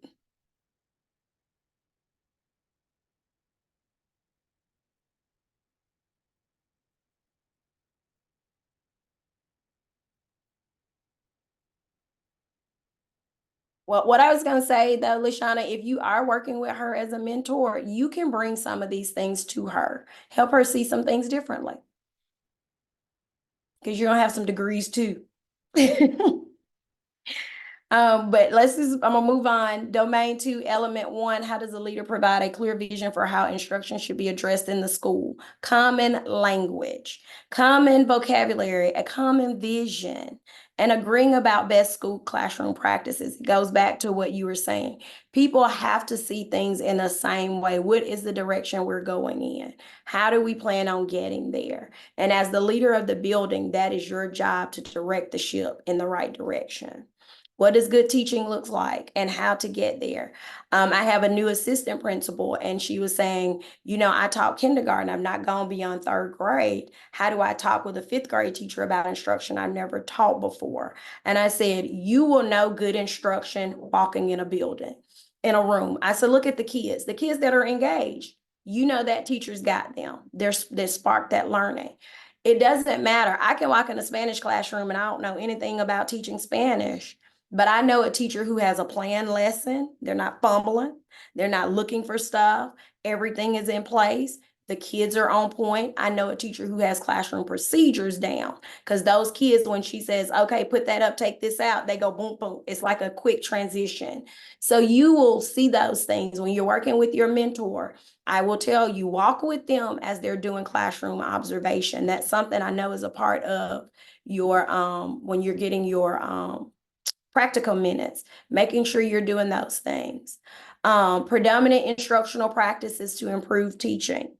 Well, what I was going to say though, Lashana, if you are working with her as a mentor, you can bring some of these things to her, help her see some things differently. Because you're going to have some degrees too. But I'm gonna move on. Domain 2, element 1, how does a leader provide a clear vision for how instruction should be addressed in the school? Common language, common vocabulary, a common vision, and agreeing about best school classroom practices. It goes back to what you were saying. People have to see things in the same way. What is the direction we're going in? How do we plan on getting there? And as the leader of the building, that is your job to direct the ship in the right direction. What does good teaching look like and how to get there? I have a new assistant principal and she was saying, I taught kindergarten. I've not gone beyond 3rd grade. How do I talk with a 5th grade teacher about instruction I've never taught before? And I said, you will know good instruction walking in a building, in a room. I said, look at the kids that are engaged. That teacher's got them. They sparked that learning. It doesn't matter. I can walk in a Spanish classroom and I don't know anything about teaching Spanish. But I know a teacher who has a planned lesson. They're not fumbling. They're not looking for stuff. Everything is in place. The kids are on point. I know a teacher who has classroom procedures down because those kids, when she says, okay, put that up, take this out, they go boom, boom. It's like a quick transition. So you will see those things when you're working with your mentor. I will tell you, walk with them as they're doing classroom observation. That's something I know is a part of your, when you're getting your, practical minutes, making sure you're doing those things. Predominant instructional practices to improve teaching.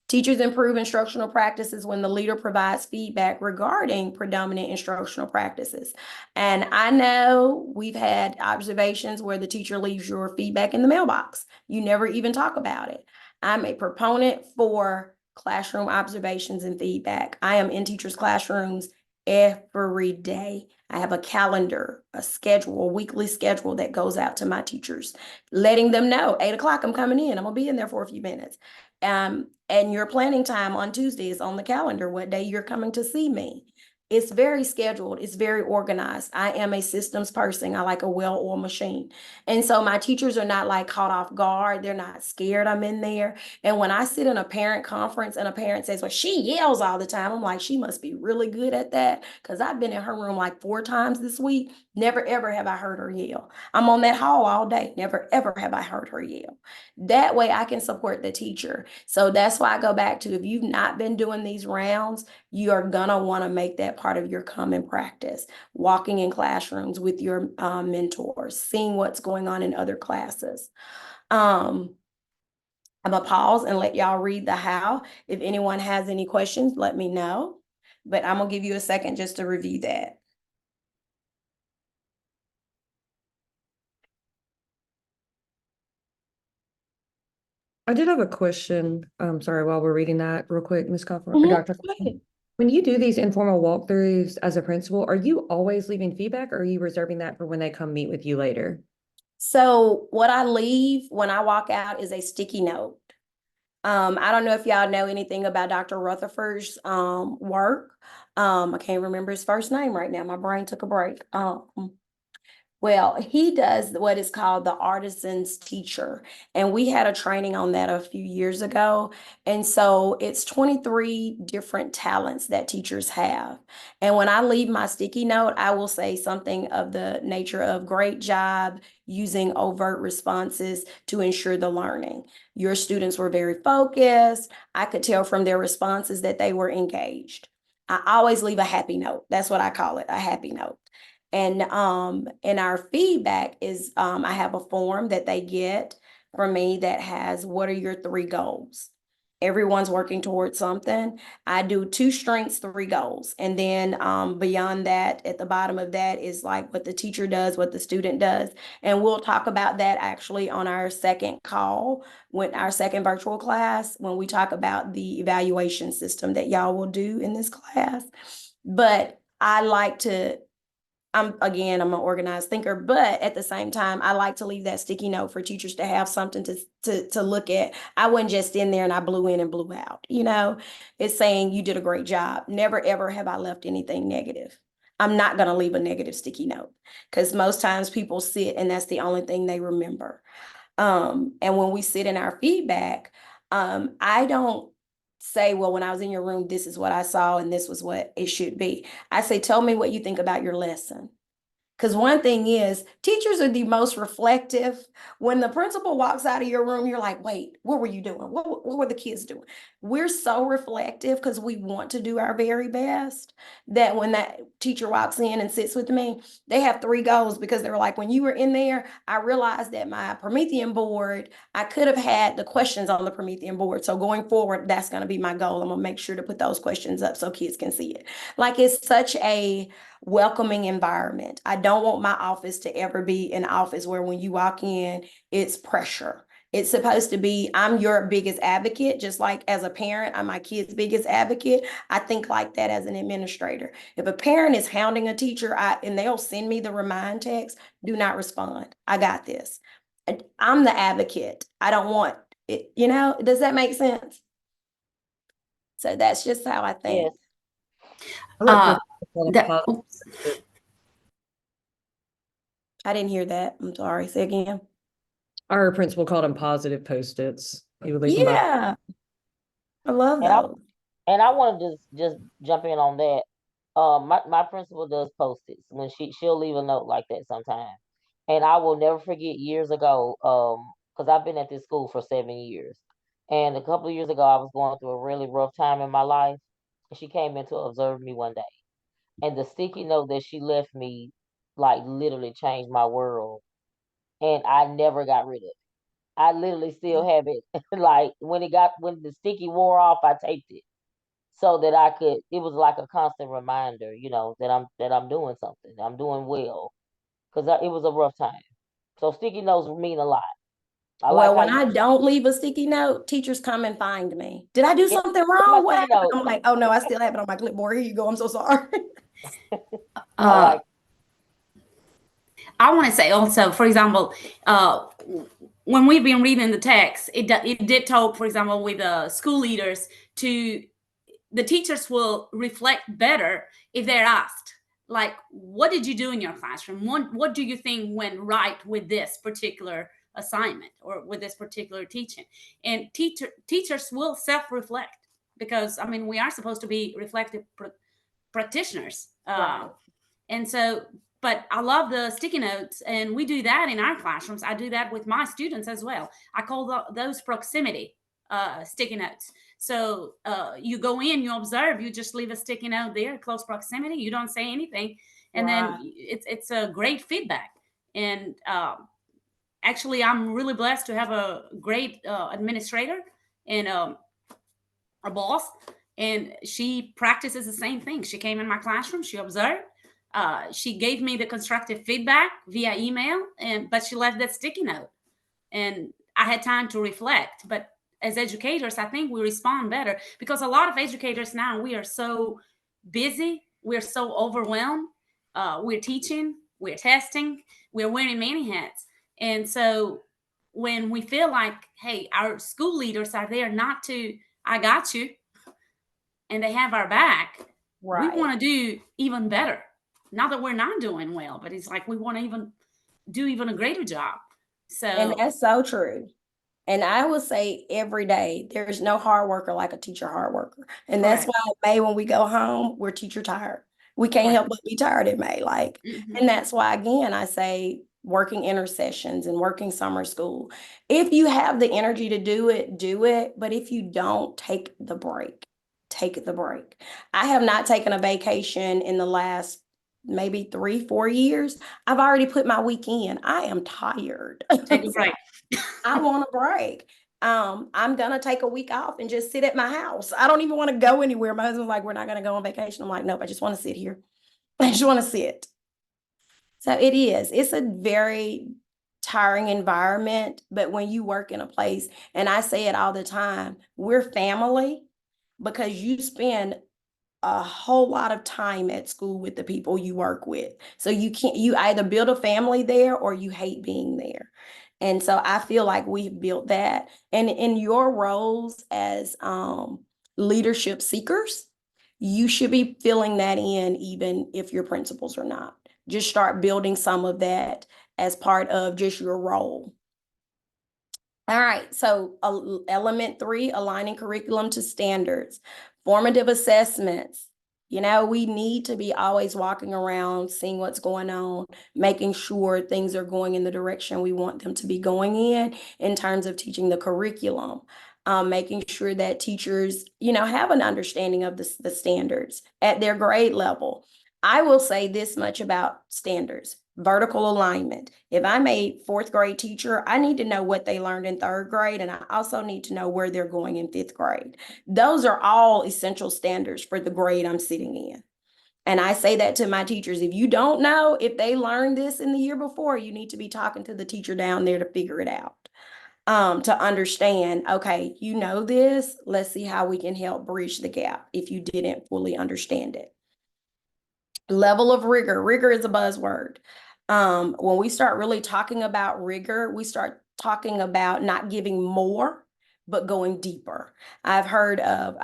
Teachers improve instructional practices when the leader provides feedback regarding predominant instructional practices. And I know we've had observations where the teacher leaves your feedback in the mailbox. You never even talk about it. I'm a proponent for classroom observations and feedback. I am in teachers' classrooms every day. I have a calendar, a schedule, a weekly schedule that goes out to my teachers, letting them know 8 o'clock I'm coming in. I'm gonna be in there for a few minutes. And your planning time on Tuesday is on the calendar, what day you're coming to see me. It's very scheduled. It's very organized. I am a systems person. I like a well-oiled machine. And so my teachers are not like caught off guard. They're not scared I'm in there. And when I sit in a parent conference and a parent says, well, she yells all the time, I'm like, she must be really good at that. Because I've been in her room like 4 times this week. Never, ever have I heard her yell. I'm on that hall all day. Never, ever have I heard her yell. That way I can support the teacher. So that's why I go back to, if you've not been doing these rounds, you are gonna want to make that part of your common practice. Walking in classrooms with your mentors, seeing what's going on in other classes. I'm gonna pause and let y'all read the how. If anyone has any questions, let me know. But I'm gonna give you a second just to review that. I did have a question. Sorry, while we're reading that real quick, Ms. Kaufman, or Dr. Kaufman. When you do these informal walkthroughs as a principal, are you always leaving feedback or are you reserving that for when they come meet with you later? So what I leave when I walk out is a sticky note. I don't know if y'all know anything about Dr. Rutherford's work. I can't remember his first name right now. My brain took a break. Well, he does what is called the artisan's teacher. And we had a training on that a few years ago. And so it's 23 different talents that teachers have. And when I leave my sticky note, I will say something of the nature of great job using overt responses to ensure the learning. Your students were very focused. I could tell from their responses that they were engaged. I always leave a happy note. That's what I call it, a happy note. And our feedback is I have a form that they get from me that has, what are your 3 goals? Everyone's working towards something. I do 2 strengths, 3 goals. And then beyond that, at the bottom of that is like what the teacher does, what the student does. And we'll talk about that actually on our second call, when our second virtual class, when we talk about the evaluation system that y'all will do in this class. But I like to, I'm an organized thinker, but at the same time, I like to leave that sticky note for teachers to have something to look at. I wasn't just in there and I blew in and blew out. You know, it's saying you did a great job. Never ever have I left anything negative. I'm not going to leave a negative sticky note, because most times people sit and that's the only thing they remember. And when we sit in our feedback, I don't say, well, when I was in your room, this is what I saw and this was what it should be. I say, tell me what you think about your lesson. Because one thing is, teachers are the most reflective. When the principal walks out of your room, you're like, wait, what were you doing? What were the kids doing? We're so reflective because we want to do our very best, that when that teacher walks in and sits with me, they have 3 goals, because they were like, when you were in there, I realized that my Promethean board, I could have had the questions on the Promethean board. So going forward, that's going to be my goal. I'm going to make sure to put those questions up so kids can see it. Like, it's such a welcoming environment. I don't want my office to ever be an office where when you walk in, it's pressure. It's supposed to be, I'm your biggest advocate, just like as a parent, I'm my kid's biggest advocate. I think like that as an administrator. If a parent is hounding a teacher, and they'll send me the remind text, do not respond. I got this. I'm the advocate. I don't want it, does that make sense? So that's just how I think. Yes. I didn't hear that. I'm sorry. Say again. Our principal called them positive Post-its. He would leave them by. Yeah. I love And I those. and I want to just jump in on that. My principal does Post-its when she'll leave a note like that sometimes. And I will never forget years ago, because I've been at this school for 7 years. And a couple of years ago, I was going through a really rough time in my life. And she came in to observe me one day. And the sticky note that she left me, like, literally changed my world. And I never got rid of it. I literally still have it. Like, when the sticky wore off, I taped it so that it was like a constant reminder, that I'm doing something. I'm doing well. Because it was a rough time. So sticky notes mean a lot. Well, when I don't leave a sticky note, teachers come and find me. Did I do something wrong? What happened? I'm like, oh no, I still have it on my clipboard. Here you go. I'm so sorry. I want to say also, for example, when we've been reading the text, it did talk, for example, with school leaders, the teachers will reflect better if they're asked, like, what did you do in your classroom? What do you think went right with this particular assignment or with this particular teaching? And teachers will self-reflect, because I mean, we are supposed to be reflective practitioners. Right. And so, but I love the sticky notes, and we do that in our classrooms. I do that with my students as well. I call those proximity sticky notes. So you go in, you observe, you just leave a sticky note there, close proximity, you don't say anything, and then it's a great feedback. And actually, I'm really blessed to have a great administrator and a boss, and she practices the same thing. She came in my classroom, she observed, she gave me the constructive feedback via email, but she left that sticky note, and I had time to reflect. But as educators, I think we respond better, because a lot of educators now, we are so busy, we're so overwhelmed. We're teaching, we're testing, we're wearing many hats. And so when we feel like, hey, our school leaders are there not to, I got you, and they have our back, we want to do even better. Not that we're not doing well, but it's like we want to do even a greater job. So, and that's so true. And I would say every day, there's no hard worker like a teacher hard worker. And that's why in May, when we go home, we're teacher tired. We can't help but be tired in May. And that's why, again, I say working intersessions and working summer school. If you have the energy to do it, do it. But if you don't, take the break. Take the break. I have not taken a vacation in the last maybe 3, 4 years, I've already put my week in. I am tired. Take a break. I want a break. I'm gonna take a week off and just sit at my house. I don't even want to go anywhere. My husband's like, we're not gonna go on vacation. I'm like, nope, I just want to sit here. I just want to sit. So it is. It's a very tiring environment, but when you work in a place, and I say it all the time, we're family because you spend a whole lot of time at school with the people you work with. So you either build a family there or you hate being there. And so I feel like we've built that. And in your roles as leadership seekers, you should be filling that in even if your principals are not. Just start building some of that as part of just your role. All right, so element 3, aligning curriculum to standards, formative assessments. You know, we need to be always walking around, seeing what's going on, making sure things are going in the direction we want them to be going in terms of teaching the curriculum. Making sure that teachers, you know, have an understanding of the standards at their grade level. I will say this much about standards. Vertical alignment. If I'm a 4th grade teacher, I need to know what they learned in 3rd grade, and I also need to know where they're going in 5th grade. Those are all essential standards for the grade I'm sitting in. And I say that to my teachers. If you don't know if they learned this in the year before, you need to be talking to the teacher down there to figure it out. To understand, okay, you know this, let's see how we can help bridge the gap if you didn't fully understand it. Level of rigor. Rigor is a buzzword. When we start really talking about rigor, we start talking about not giving more, but going deeper. I've heard of,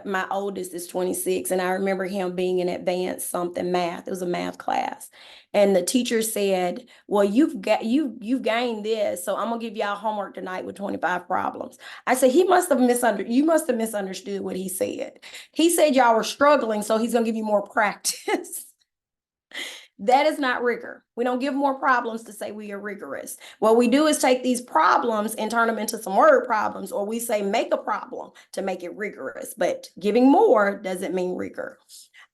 my oldest is 26, and I remember him being in advanced something math. It was a math class. And the teacher said, well, you've gained this, so I'm gonna give y'all homework tonight with 25 problems. I said, you must have misunderstood what he said. He said y'all were struggling, so he's gonna give you more practice. That is not rigor. We don't give more problems to say we are rigorous. What we do is take these problems and turn them into some word problems, or we say make a problem to make it rigorous. But giving more doesn't mean rigor.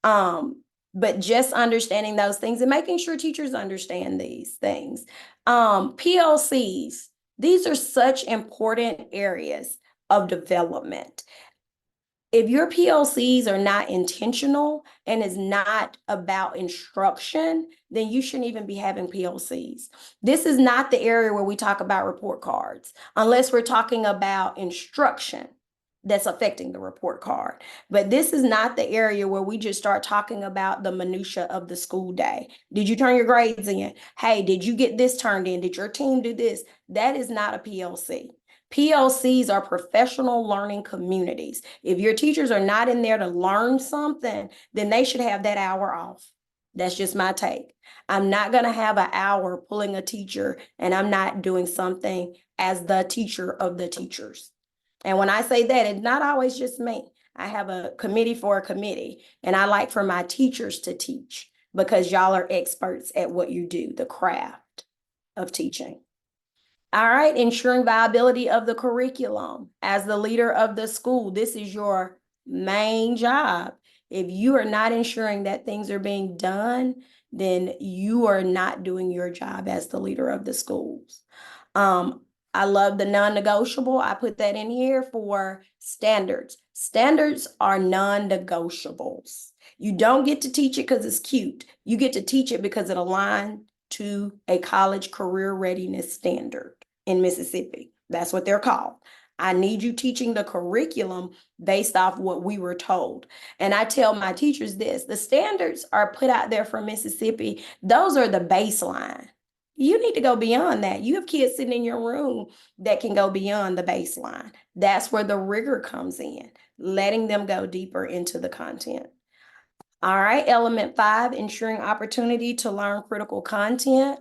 But just understanding those things and making sure teachers understand these things. PLCs, these are such important areas of development. If your PLCs are not intentional and is not about instruction, then you shouldn't even be having PLCs. This is not the area where we talk about report cards, unless we're talking about instruction that's affecting the report card. But this is not the area where we just start talking about the minutia of the school day. Did you turn your grades in? Hey, did you get this turned in? Did your team do this? That is not a PLC. PLCs are professional learning communities. If your teachers are not in there to learn something, then they should have that hour off. That's just my take. I'm not going to have an hour pulling a teacher and I'm not doing something as the teacher of the teachers. And when I say that, it's not always just me. I have a committee for a committee, and I like for my teachers to teach because y'all are experts at what you do, the craft of teaching. All right, ensuring viability of the curriculum. As the leader of the school, this is your main job. If you are not ensuring that things are being done, then you are not doing your job as the leader of the schools. I love the non-negotiable. I put that in here for standards. Standards are non-negotiables. You don't get to teach it because it's cute. You get to teach it because it aligns to a college career readiness standard in Mississippi. That's what they're called. I need you teaching the curriculum based off what we were told. And I tell my teachers this, the standards are put out there for Mississippi. Those are the baseline. You need to go beyond that. You have kids sitting in your room that can go beyond the baseline. That's where the rigor comes in, letting them go deeper into the content. All right, element 5, ensuring opportunity to learn critical content.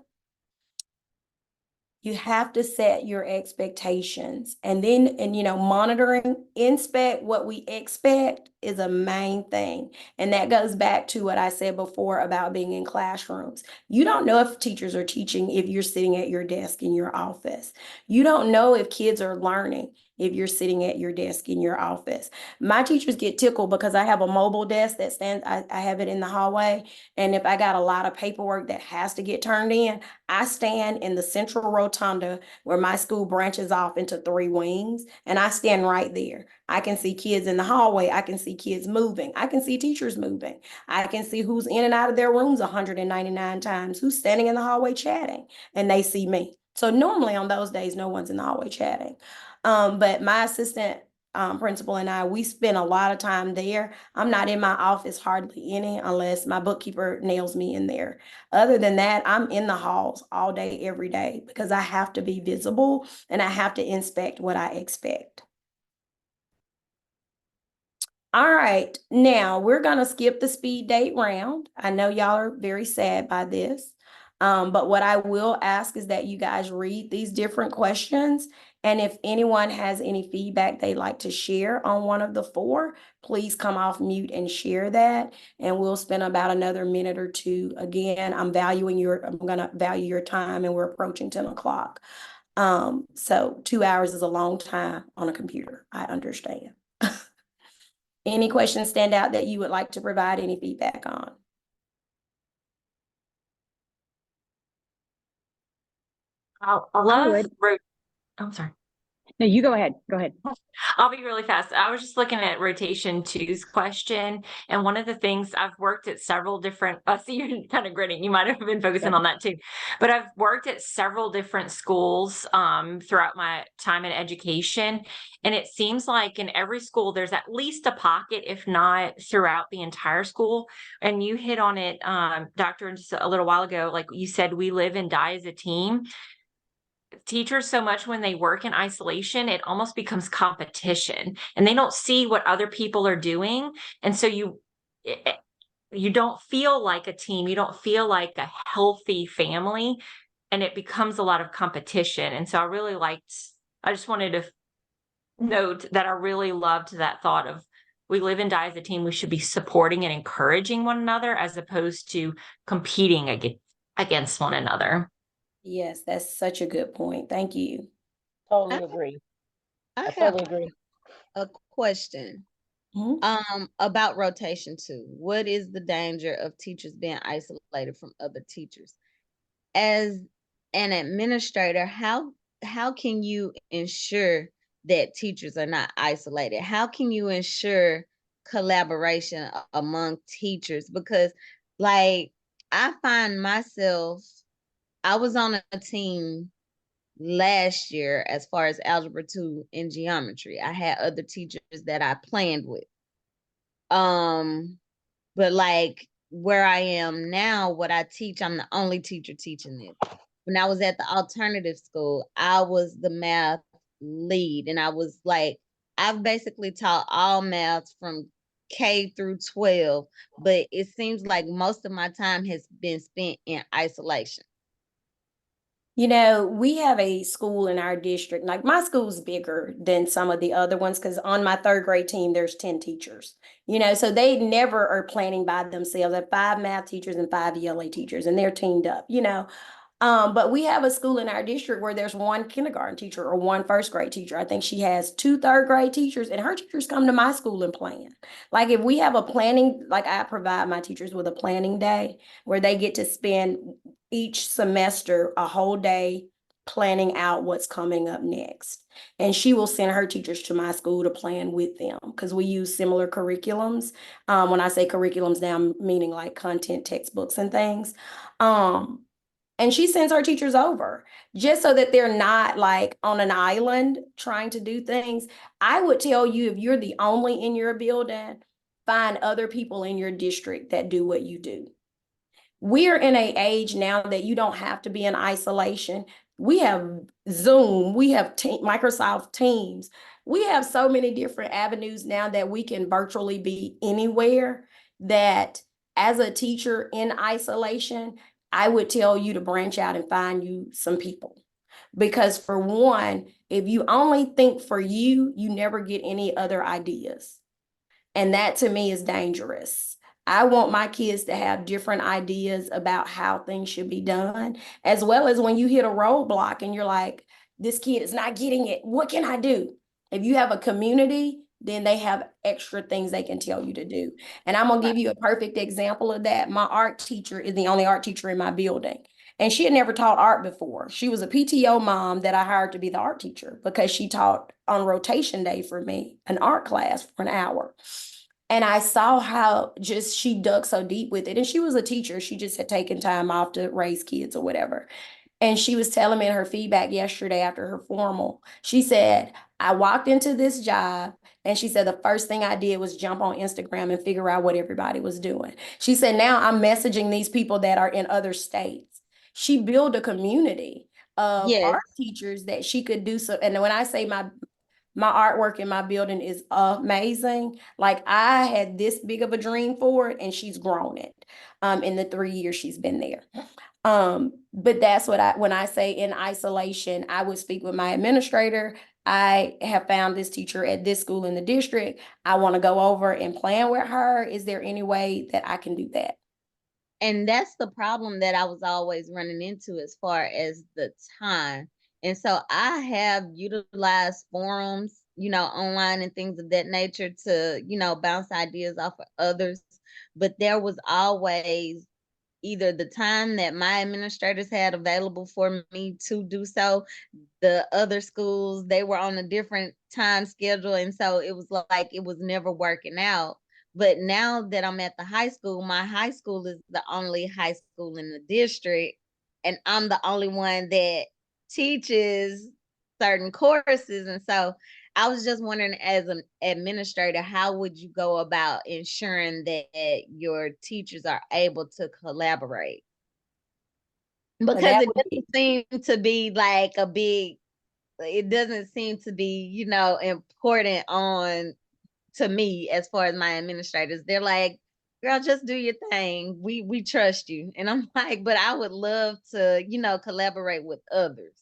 You have to set your expectations and monitoring, inspect what we expect is a main thing. And that goes back to what I said before about being in classrooms. You don't know if teachers are teaching if you're sitting at your desk in your office. You don't know if kids are learning if you're sitting at your desk in your office. My teachers get tickled because I have a mobile desk that stands, I have it in the hallway. And if I got a lot of paperwork that has to get turned in, I stand in the central rotunda where my school branches off into 3 wings, and I stand right there. I can see kids in the hallway. I can see kids moving. I can see teachers moving. I can see who's in and out of their rooms 199 times, who's standing in the hallway chatting, and they see me. So normally on those days, no one's in the hallway chatting. But my assistant principal and I, we spend a lot of time there. I'm not in my office hardly any unless my bookkeeper nails me in there. Other than that, I'm in the halls all day, every day, because I have to be visible and I have to inspect what I expect. All right, now we're gonna skip the speed date round. I know y'all are very sad by this. But what I will ask is that you guys read these different questions. And if anyone has any feedback they'd like to share on one of the 4, please come off mute and share that. And we'll spend about another minute or 2. Again, I'm gonna value your time, and we're approaching 10 o'clock. So 2 hours is a long time on a computer, I understand. Any questions stand out that you would like to provide any feedback on? I'm sorry. No, you go ahead. Go ahead. I'll be really fast. I was just looking at rotation 2's question. And one of the things I've worked at several different, I see you're kind of grinning. You might have been focusing on that too. But I've worked at several different schools throughout my time in education. And it seems like in every school, there's at least a pocket, if not throughout the entire school. And you hit on it, Doctor, just a little while ago, like you said, we live and die as a team. Teachers, so much when they work in isolation, it almost becomes competition, and they don't see what other people are doing. And so you don't feel like a team. You don't feel like a healthy family, and it becomes a lot of competition. And so I just wanted to note that I really loved that thought of we live and die as a team. We should be supporting and encouraging one another as opposed to competing against one another. Yes, that's such a good point. Thank you. Totally agree. I totally agree. A question about rotation 2. What is the danger of teachers being isolated from other teachers? As an administrator, how can you ensure that teachers are not isolated? How can you ensure collaboration among teachers? Because like I find myself, I was on a team last year as far as algebra 2 and geometry. I had other teachers that I planned with. But like where I am now, what I teach, I'm the only teacher teaching this. When I was at the alternative school, I was the math lead, and I was like, I've basically taught all math from K through 12, but it seems like most of my time has been spent in isolation. You know, we have a school in our district, like my school's bigger than some of the other ones because on my 3rd grade team, there's 10 teachers, so they never are planning by themselves. I have 5 math teachers and 5 ELA teachers, and they're teamed up, But we have a school in our district where there's 1 kindergarten teacher or 1 1st grade teacher. I think she has 2 3rd grade teachers, and her teachers come to my school and plan. Like if we have a planning, like I provide my teachers with a planning day where they get to spend each semester a whole day planning out what's coming up next. And she will send her teachers to my school to plan with them because we use similar curriculums. When I say curriculums now, I'm meaning like content, textbooks, and things. And she sends her teachers over just so that they're not like on an island trying to do things. I would tell you, if you're the only in your building, find other people in your district that do what you do. We're in an age now that you don't have to be in isolation. We have Zoom, we have Microsoft Teams. We have so many different avenues now that we can virtually be anywhere, that as a teacher in isolation, I would tell you to branch out and find you some people. Because for one, if you only think for you, you never get any other ideas. And that to me is dangerous. I want my kids to have different ideas about how things should be done, as well as when you hit a roadblock and you're like, this kid is not getting it. What can I do? If you have a community, then they have extra things they can tell you to do. And I'm gonna give you a perfect example of that. My art teacher is the only art teacher in my building. And she had never taught art before. She was a PTO mom that I hired to be the art teacher because she taught on rotation day for me, an art class for an hour. And I saw how just she dug so deep with it. And she was a teacher. She just had taken time off to raise kids or whatever. And she was telling me in her feedback yesterday after her formal, she said, I walked into this job and she said, the first thing I did was jump on Instagram and figure out what everybody was doing. She said, now I'm messaging these people that are in other states. She built a community of Yes. art teachers that she could do so. And when I say my artwork in my building is amazing. Like I had this big of a dream for it and she's grown it in the 3 years she's been there. But that's what when I say in isolation, I would speak with my administrator. I have found this teacher at this school in the district. I want to go over and plan with her. Is there any way that I can do that? And that's the problem that I was always running into as far as the time. And so I have utilized forums, online and things of that nature to, bounce ideas off of others. But there was always either the time that my administrators had available for me to do so, the other schools, they were on a different time schedule. And so it was like it was never working out. But now that I'm at the high school, my high school is the only high school in the district. And I'm the only one that teaches certain courses. And so I was just wondering, as an administrator, how would you go about ensuring that your teachers are able to collaborate? Because it doesn't seem to be like it doesn't seem to be, important to me as far as my administrators. They're like, girl, just do your thing. We trust you. And I'm like, but I would love to, collaborate with others.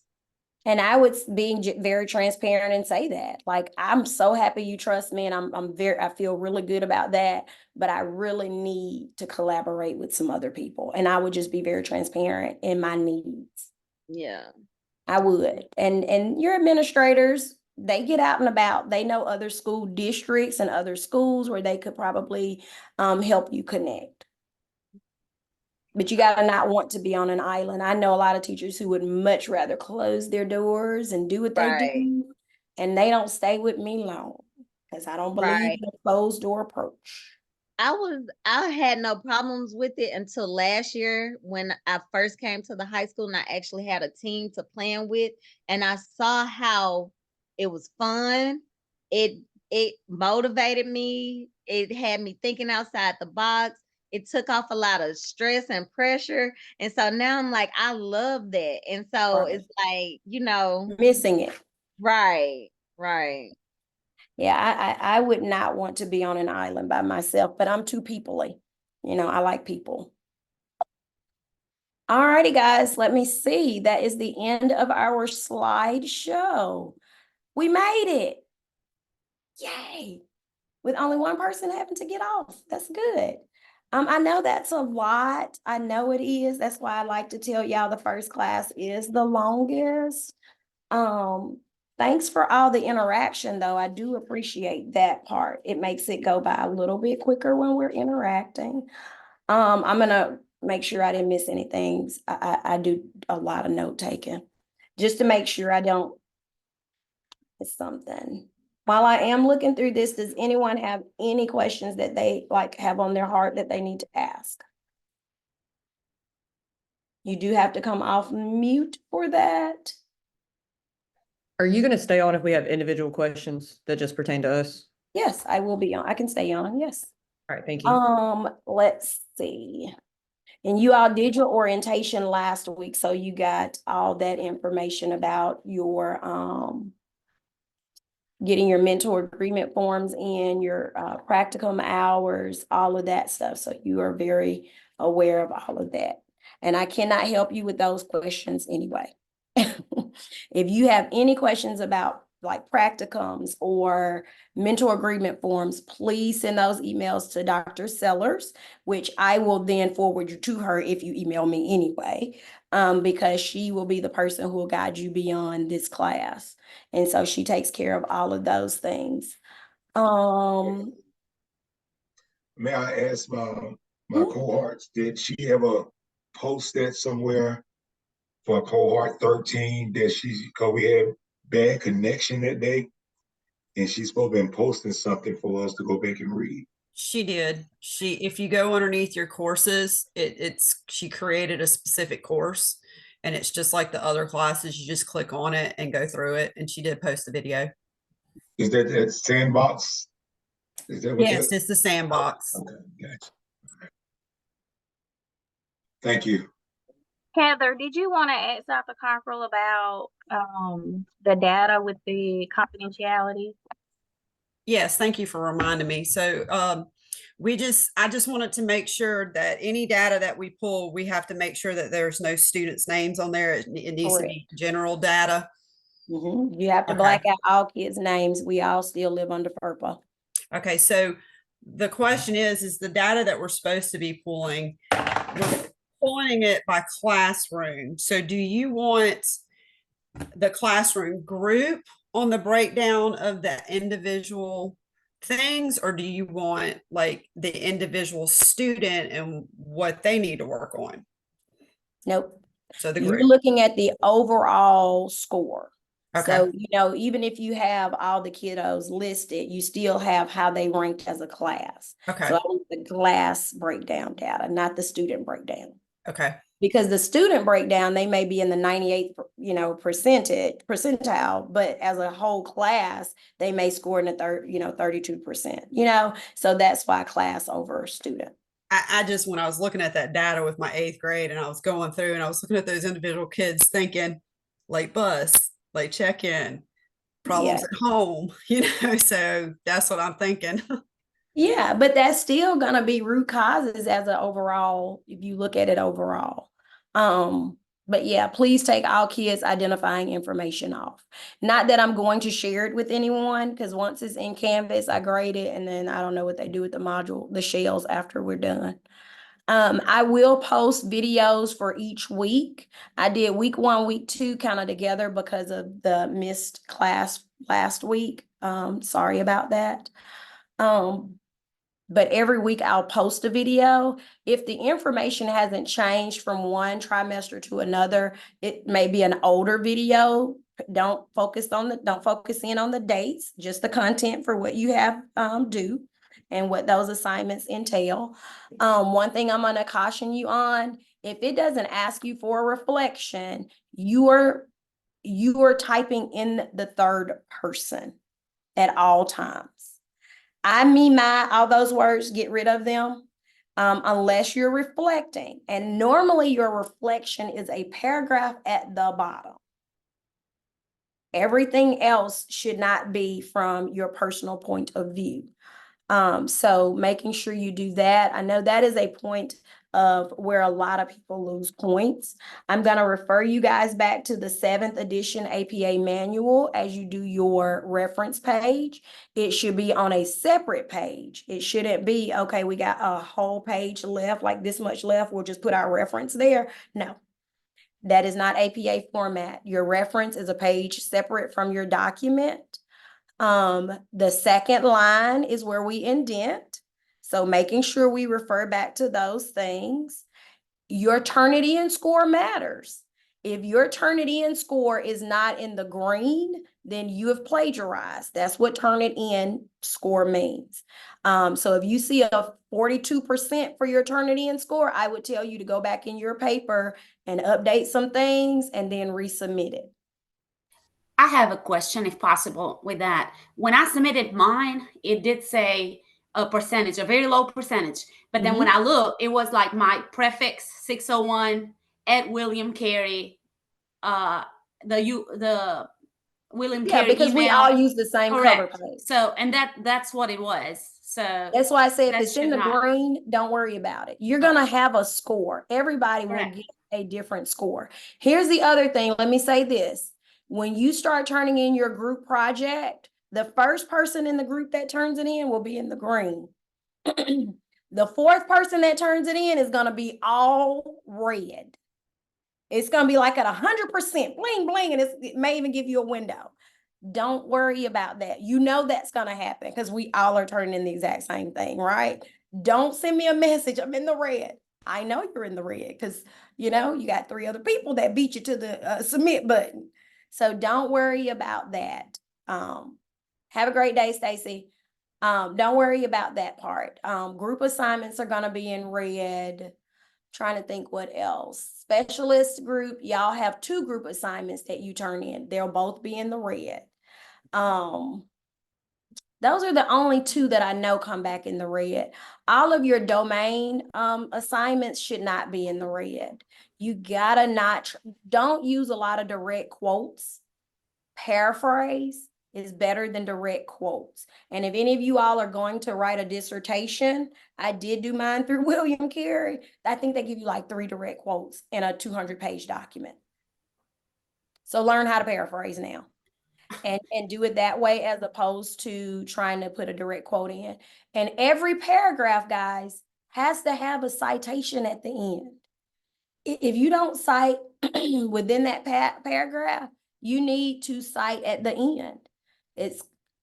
And I would be very transparent and say that, like, I'm so happy you trust me and I feel really good about that, but I really need to collaborate with some other people. And I would just be very transparent in my needs. Yeah. I would. And your administrators, they get out and about. They know other school districts and other schools where they could probably help you connect. But you got to not want to be on an island. I know a lot of teachers who would much rather close their doors and do what they do. And they don't stay with me long because I don't believe in a closed door approach. I had no problems with it until last year when I first came to the high school and I actually had a team to plan with, and I saw how it was fun. It motivated me. It had me thinking outside the box. It took off a lot of stress and pressure. And so now I'm like, I love that. And so it's like, missing it. Right. Yeah, I would not want to be on an island by myself, but I'm too people-y. I like people. All righty, guys, let me see. That is the end of our slideshow. We made it. Yay. With only one person having to get off. That's good. I know that's a lot. I know it is. That's why I like to tell y'all the first class is the longest. Thanks for all the interaction, though. I do appreciate that part. It makes it go by a little bit quicker when we're interacting. I'm gonna make sure I didn't miss anything. I do a lot of note taking just to make sure I don't miss something. While I am looking through this, does anyone have any questions that they have on their heart that they need to ask? You do have to come off mute for that. Are you going to stay on if we have individual questions that just pertain to us? Yes, I will be on. I can stay on. Yes. All right. Thank you. Let's see. And you all did your orientation last week, so you got all that information about your getting your mentor agreement forms in, your practicum hours, all of that stuff. So you are very aware of all of that. And I cannot help you with those questions anyway. If you have any questions about like practicums or mentor agreement forms, please send those emails to Dr. Sellers, which I will then forward you to her if you email me anyway, because she will be the person who will guide you beyond this class. And so she takes care of all of those things. May I ask my cohorts, did she ever post that somewhere for cohort 13 that because we had bad connection that day? And she's supposed to have been posting something for us to go back and read. She did. If you go underneath your courses, she created a specific course, and it's just like the other classes. You just click on it and go through it. And she did post the video. Is that Sandbox? Is that what yes, it's the Sandbox. Okay, gotcha. Thank you. Heather, did you want to ask Dr. Cockrell about the data with the confidentiality? Yes, thank you for reminding me. So I just wanted to make sure that any data that we pull, we have to make sure that there's no students' names on there. It needs to be general data. You have to black out all kids' names. We all still live under FERPA. Okay, so the question is the data that we're supposed to be pulling, we're pulling it by classroom. So do you want the classroom group on the breakdown of the individual things, or do you want like the individual student and what they need to work on? Nope. So you're looking at the overall score. Okay. So, you know, even if you have all the kiddos listed, you still have how they ranked as a class. Okay. So I want the class breakdown data, not the student breakdown. Okay. Because the student breakdown, they may be in the 98th, percentile, but as a whole class, they may score in the 32%, so that's why class over student. I just, when I was looking at that data with my 8th grade and I was going through and I was looking at those individual kids thinking late bus, late check-in, problems at home, so that's what I'm thinking. Yeah, but that's still going to be root causes as an overall, if you look at it overall. But yeah, please take all kids identifying information off. Not that I'm going to share it with anyone, because once it's in Canvas, I grade it, and then I don't know what they do with the module, the shells after we're done. I will post videos for each week. I did week 1, week 2 kind of together because of the missed class last week. Sorry about that. But every week I'll post a video. If the information hasn't changed from one trimester to another, it may be an older video. Don't focus in on the dates, just the content for what you have due and what those assignments entail. One thing I'm going to caution you on, if it doesn't ask you for a reflection, you are typing in the third person at all times. I, me, my, all those words, get rid of them unless you're reflecting. And normally your reflection is a paragraph at the bottom. Everything else should not be from your personal point of view. So making sure you do that. I know that is a point of where a lot of people lose points. I'm going to refer you guys back to the 7th edition APA manual as you do your reference page. It should be on a separate page. It shouldn't be, okay, we got a whole page left, like this much left, we'll just put our reference there. No, that is not APA format. Your reference is a page separate from your document. The second line is where we indent. So making sure we refer back to those things. Your Turnitin score matters. If your Turnitin score is not in the green, then you have plagiarized. That's what Turnitin score means. So if you see a 42% for your Turnitin score, I would tell you to go back in your paper and update some things and then resubmit it. I have a question, if possible, with that. When I submitted mine, it did say a percentage, a very low percentage. But then when I looked, it was like my prefix 601 at William Carey, the William Carey because email. we all use the same cover page. So, and that's what it was. So that's why I say if it's in the green, don't worry about it. You're going to have a score. Everybody will get a different score. Here's the other thing. Let me say this. When you start turning in your group project, the first person in the group that turns it in will be in the green. The fourth person that turns it in is going to be all red. It's going to be like at 100%, bling, bling, and it may even give you a window. Don't worry about that. You know that's going to happen because we all are turning in the exact same thing, right? Don't send me a message. I'm in the red. I know you're in the red because, you got 3 other people that beat you to the submit button. So don't worry about that. Have a great day, Stacy. Don't worry about that part. Group assignments are going to be in red. Trying to think what else. Specialist group, y'all have 2 group assignments that you turn in. They'll both be in the red. Those are the only 2 that I know come back in the red. All of your domain assignments should not be in the red. You gotta don't use a lot of direct quotes. Paraphrase is better than direct quotes. And if any of you all are going to write a dissertation, I did do mine through William Carey. I think they give you like 3 direct quotes in a 200-page document. So learn how to paraphrase now and do it that way as opposed to trying to put a direct quote in. And every paragraph, guys, has to have a citation at the end. If you don't cite within that paragraph, you need to cite at the end.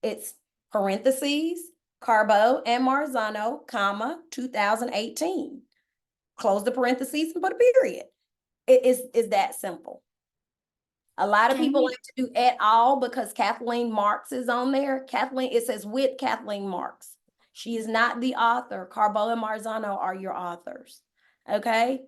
It's parentheses, Carbo and Marzano, comma, 2018. Close the parentheses and put a period. It's that simple. A lot of people like to do et al. Because Kathleen Marks is on there. It says with Kathleen Marks. She is not the author. Carbo and Marzano are your authors. Okay.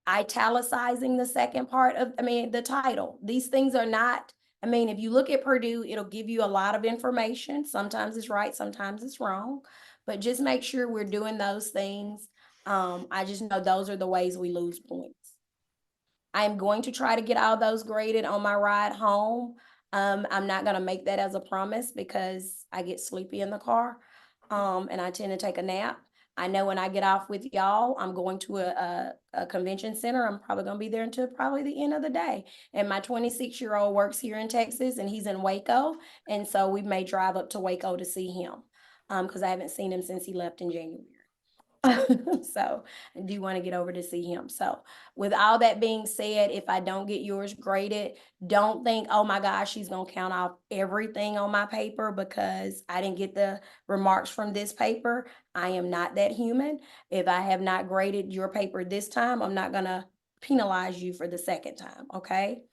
Italicizing the second part of, the title. These things are not, if you look at Purdue, it'll give you a lot of information. Sometimes it's right, sometimes it's wrong, but just make sure we're doing those things. I just know those are the ways we lose points. I'm going to try to get all those graded on my ride home. I'm not going to make that as a promise because I get sleepy in the car, and I tend to take a nap. I know when I get off with y'all, I'm going to a convention center. I'm probably going to be there until probably the end of the day. And my 26-year-old works here in Texas and he's in Waco. And so we may drive up to Waco to see him because I haven't seen him since he left in January. So I do want to get over to see him. So with all that being said, if I don't get yours graded, don't think, oh my gosh, she's going to count off everything on my paper because I didn't get the remarks from this paper. I am not that human. If I have not graded your paper this time, I'm not going to penalize you for the second time. Okay.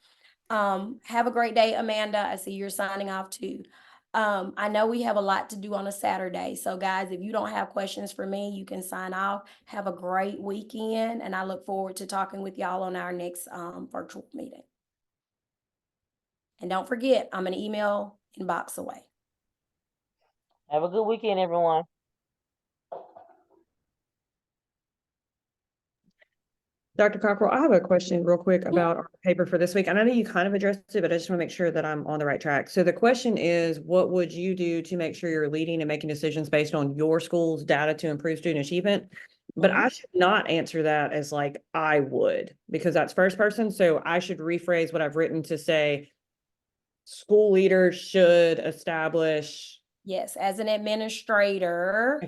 Have a great day, Amanda. I see you're signing off too. I know we have a lot to do on a Saturday. So guys, if you don't have questions for me, you can sign off. Have a great weekend. And I look forward to talking with y'all on our next virtual meeting. And don't forget, I'm an email inbox away. Have a good weekend, everyone. Dr. Cockrell, I have a question real quick about our paper for this week. And I know you kind of addressed it, but I just want to make sure that I'm on the right track. So the question is, what would you do to make sure you're leading and making decisions based on your school's data to improve student achievement? But I should not answer that as like I would, because that's first person. So I should rephrase what I've written to say, school leaders should establish. Yes, as an administrator,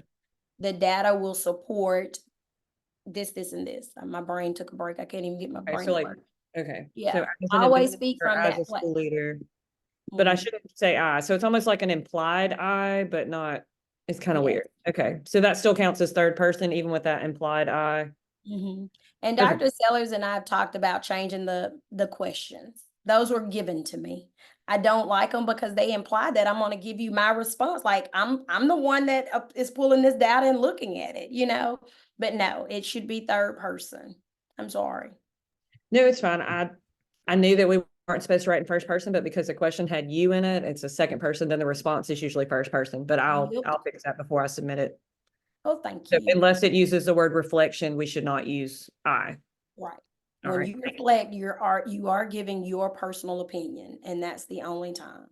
the data will support this, and this. My brain took a break. I can't even get my brain. So like, work. okay. Yeah. So always speak from as that a school place. leader, but I shouldn't say I. So it's almost like an implied I, but not. It's kind of weird. Okay, so that still counts as third person, even with that implied I. And Dr. Sellers and I have talked about changing the questions. Those were given to me. I don't like them because they imply that I'm going to give you my response. Like I'm the one that is pulling this data and looking at it, but no, it should be third person. I'm sorry. No, it's fine. I knew that we weren't supposed to write in first person, but because the question had you in it, it's a second person, then the response is usually first person, but I'll fix that before I submit it. Oh, thank you. So unless it uses the word reflection, we should not use I. Right. When you reflect, you are giving your personal opinion, and that's the only time.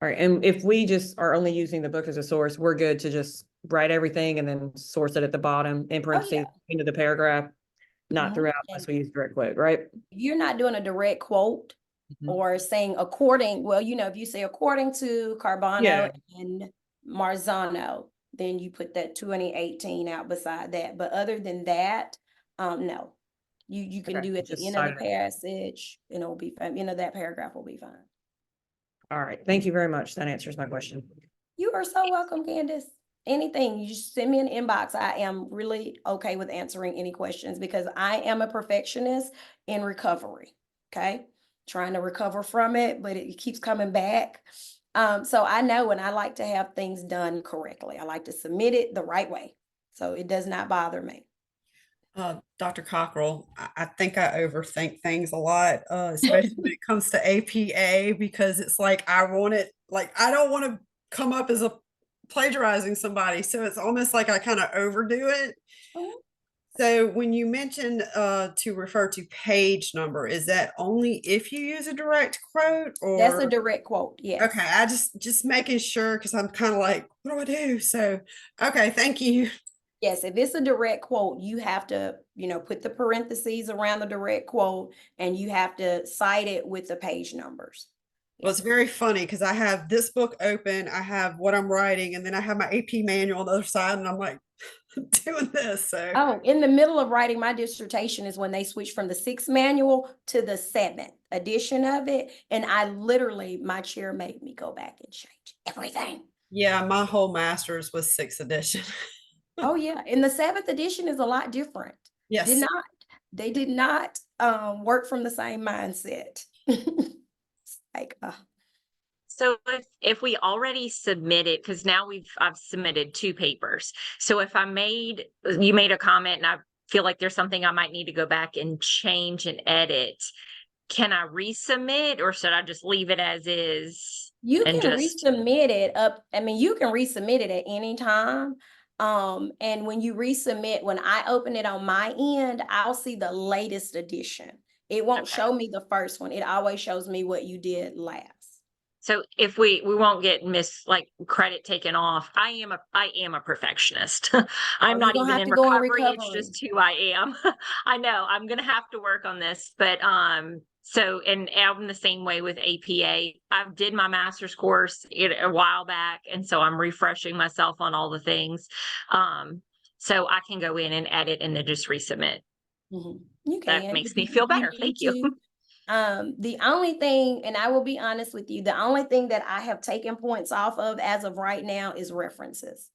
All right. And if we just are only using the book as a source, we're good to just write everything and then source it at the bottom in parentheses into the paragraph, not throughout unless we use direct quote, right? If you're not doing a direct quote, or saying according, well, if you say according to Carbano Yeah. and Marzano, then you put that 2018 out beside that. But other than that, no. You can Okay, do at just the end of the cite it. passage, and it'll be fine. That paragraph will be fine. All right, thank you very much. That answers my question. You are so welcome, Candace. Anything, you just send me an inbox. I am really okay with answering any questions because I am a perfectionist in recovery. Okay. Trying to recover from it, but it keeps coming back. So I know, and I like to have things done correctly. I like to submit it the right way. So it does not bother me. Dr. Cockrell, I think I overthink things a lot, especially when it comes to APA, because it's like I don't want to come up as a plagiarizing somebody. So it's almost like I kind of overdo it. Mhm. So when you mentioned to refer to page number, is that only if you use a direct quote, or That's a direct quote, yes. Okay, I just making sure because I'm kind of like, what do I do? So okay, thank you. Yes, if it's a direct quote, you have to, put the parentheses around the direct quote, and you have to cite it with the page numbers. Well, it's very funny because I have this book open, I have what I'm writing, and then I have my AP manual on the other side, and I'm like doing this. So Oh, in the middle of writing my dissertation is when they switched from the 6th manual to the 7th edition of it. And my chair made me go back and change everything. yeah, my whole master's was 6th edition. Oh yeah. And the 7th edition is a lot different. Yes. They did not work from the same mindset. It's like, So if we already submitted, because now I've submitted 2 papers. So if you made a comment and I feel like there's something I might need to go back and change and edit, can I resubmit or should I just leave it as is? You and can just resubmit it up. You can resubmit it at any time. And when you resubmit, when I open it on my end, I'll see the latest edition. It won't show me the first one. It always shows me what you did last. So if we won't get credit taken off. I am a perfectionist. I'm You're not gonna even have in to go in recovery. It's recovery. just who I am. I know I'm gonna have to work on this, but so and I'm the same way with APA. I did my master's course a while back, and so I'm refreshing myself on all the things. So I can go in and edit and then just resubmit. You can. That makes me feel better. Thank you. The only thing, and I will be honest with you, the only thing that I have taken points off of as of right now is references.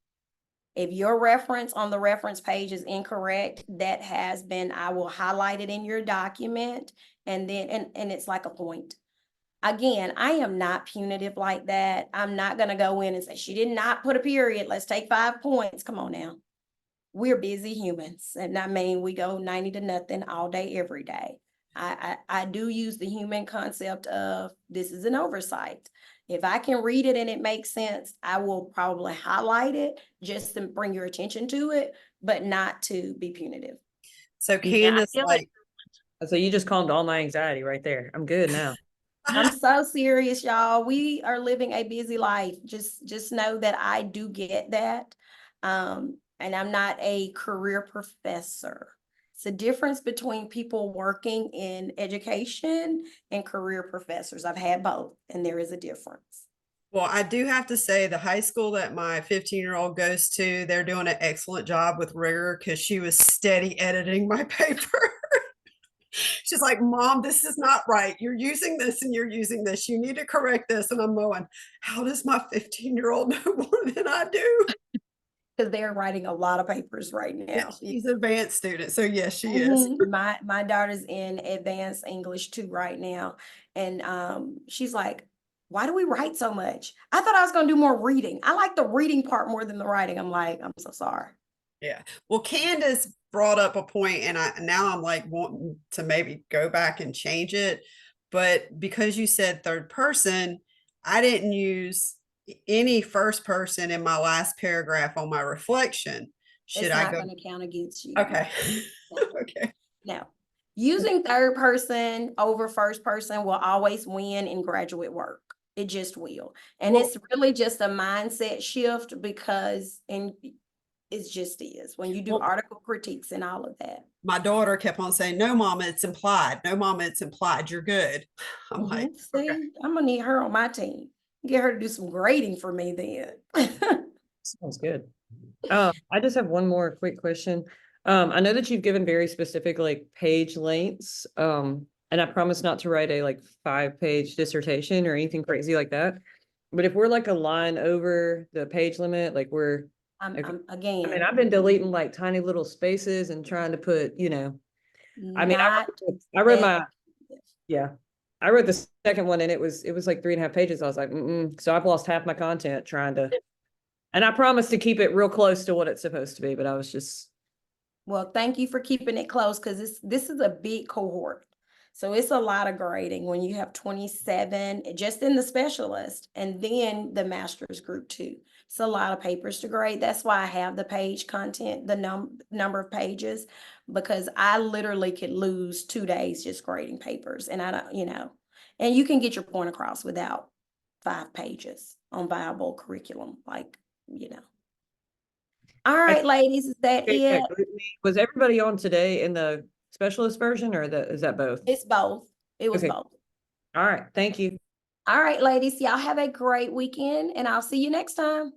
If your reference on the reference page is incorrect, I will highlight it in your document, and then, and it's like a point. Again, I am not punitive like that. I'm not gonna go in and say, she did not put a period, let's take 5 points. Come on now. We're busy humans, and we go 90 to nothing all day, every day. I do use the human concept of this is an oversight. If I can read it and it makes sense, I will probably highlight it just to bring your attention to it, but not to be punitive. So Candace, So you just calmed all my anxiety right there. I'm good now. I'm so serious, y'all. We are living a busy life. Just know that I do get that. And I'm not a career professor. It's a difference between people working in education and career professors. I've had both, and there is a difference. Well, I do have to say the high school that my 15-year-old goes to, they're doing an excellent job with rigor because she was steady editing my paper. She's like, Mom, this is not right. You're using this and you're using this. You need to correct this. And I'm going, how does my 15-year-old know more than I do? Because they're writing a lot of papers right now. Yeah, she's an advanced student. So yes, she is. My daughter's in advanced English too right now. And she's like, why do we write so much? I thought I was going to do more reading. I like the reading part more than the writing. I'm like, I'm so sorry. Yeah. Well, Candace brought up a point, and now I'm like wanting to maybe go back and change it. But because you said third person, I didn't use any first person in my last paragraph on my reflection. It's not going to count against you. Okay. No. Okay. Now, using third person over first person will always win in graduate work. It just will. And it's really just a mindset shift because it just is when you do Well, article critiques and all of that. my daughter kept on saying, "No, Mama, it's implied. No, Mama, it's implied. You're good." I'm like, See, okay. I'm gonna need her on my team. Get her to do some grading for me then. Sounds good. I just have one more quick question. I know that you've given very specific like page lengths. And I promise not to write a like 5-page dissertation or anything crazy like that. But if we're like a line over the page limit, like we're I'm I mean, again I've been deleting like tiny little spaces and trying to put, you know, I mean, not I read that- yeah, I read the second one and it was like 3.5 pages. I was like, so I've lost half my content trying to, and I promised to keep it real close to what it's supposed to be, but I was just. Well, thank you for keeping it close because this is a big cohort. So it's a lot of grading when you have 27 just in the specialist and then the master's group too. It's a lot of papers to grade. That's why I have the page content, the number of pages, because I literally could lose 2 days just grading papers. And I don't, you know, and you can get your point across without 5 pages on viable curriculum, like, you know. All right, ladies, is that it? Was everybody on today in the specialist version or is that both? It's both. It was Okay. both. All right. Thank you. All right, ladies, y'all have a great weekend and I'll see you next time.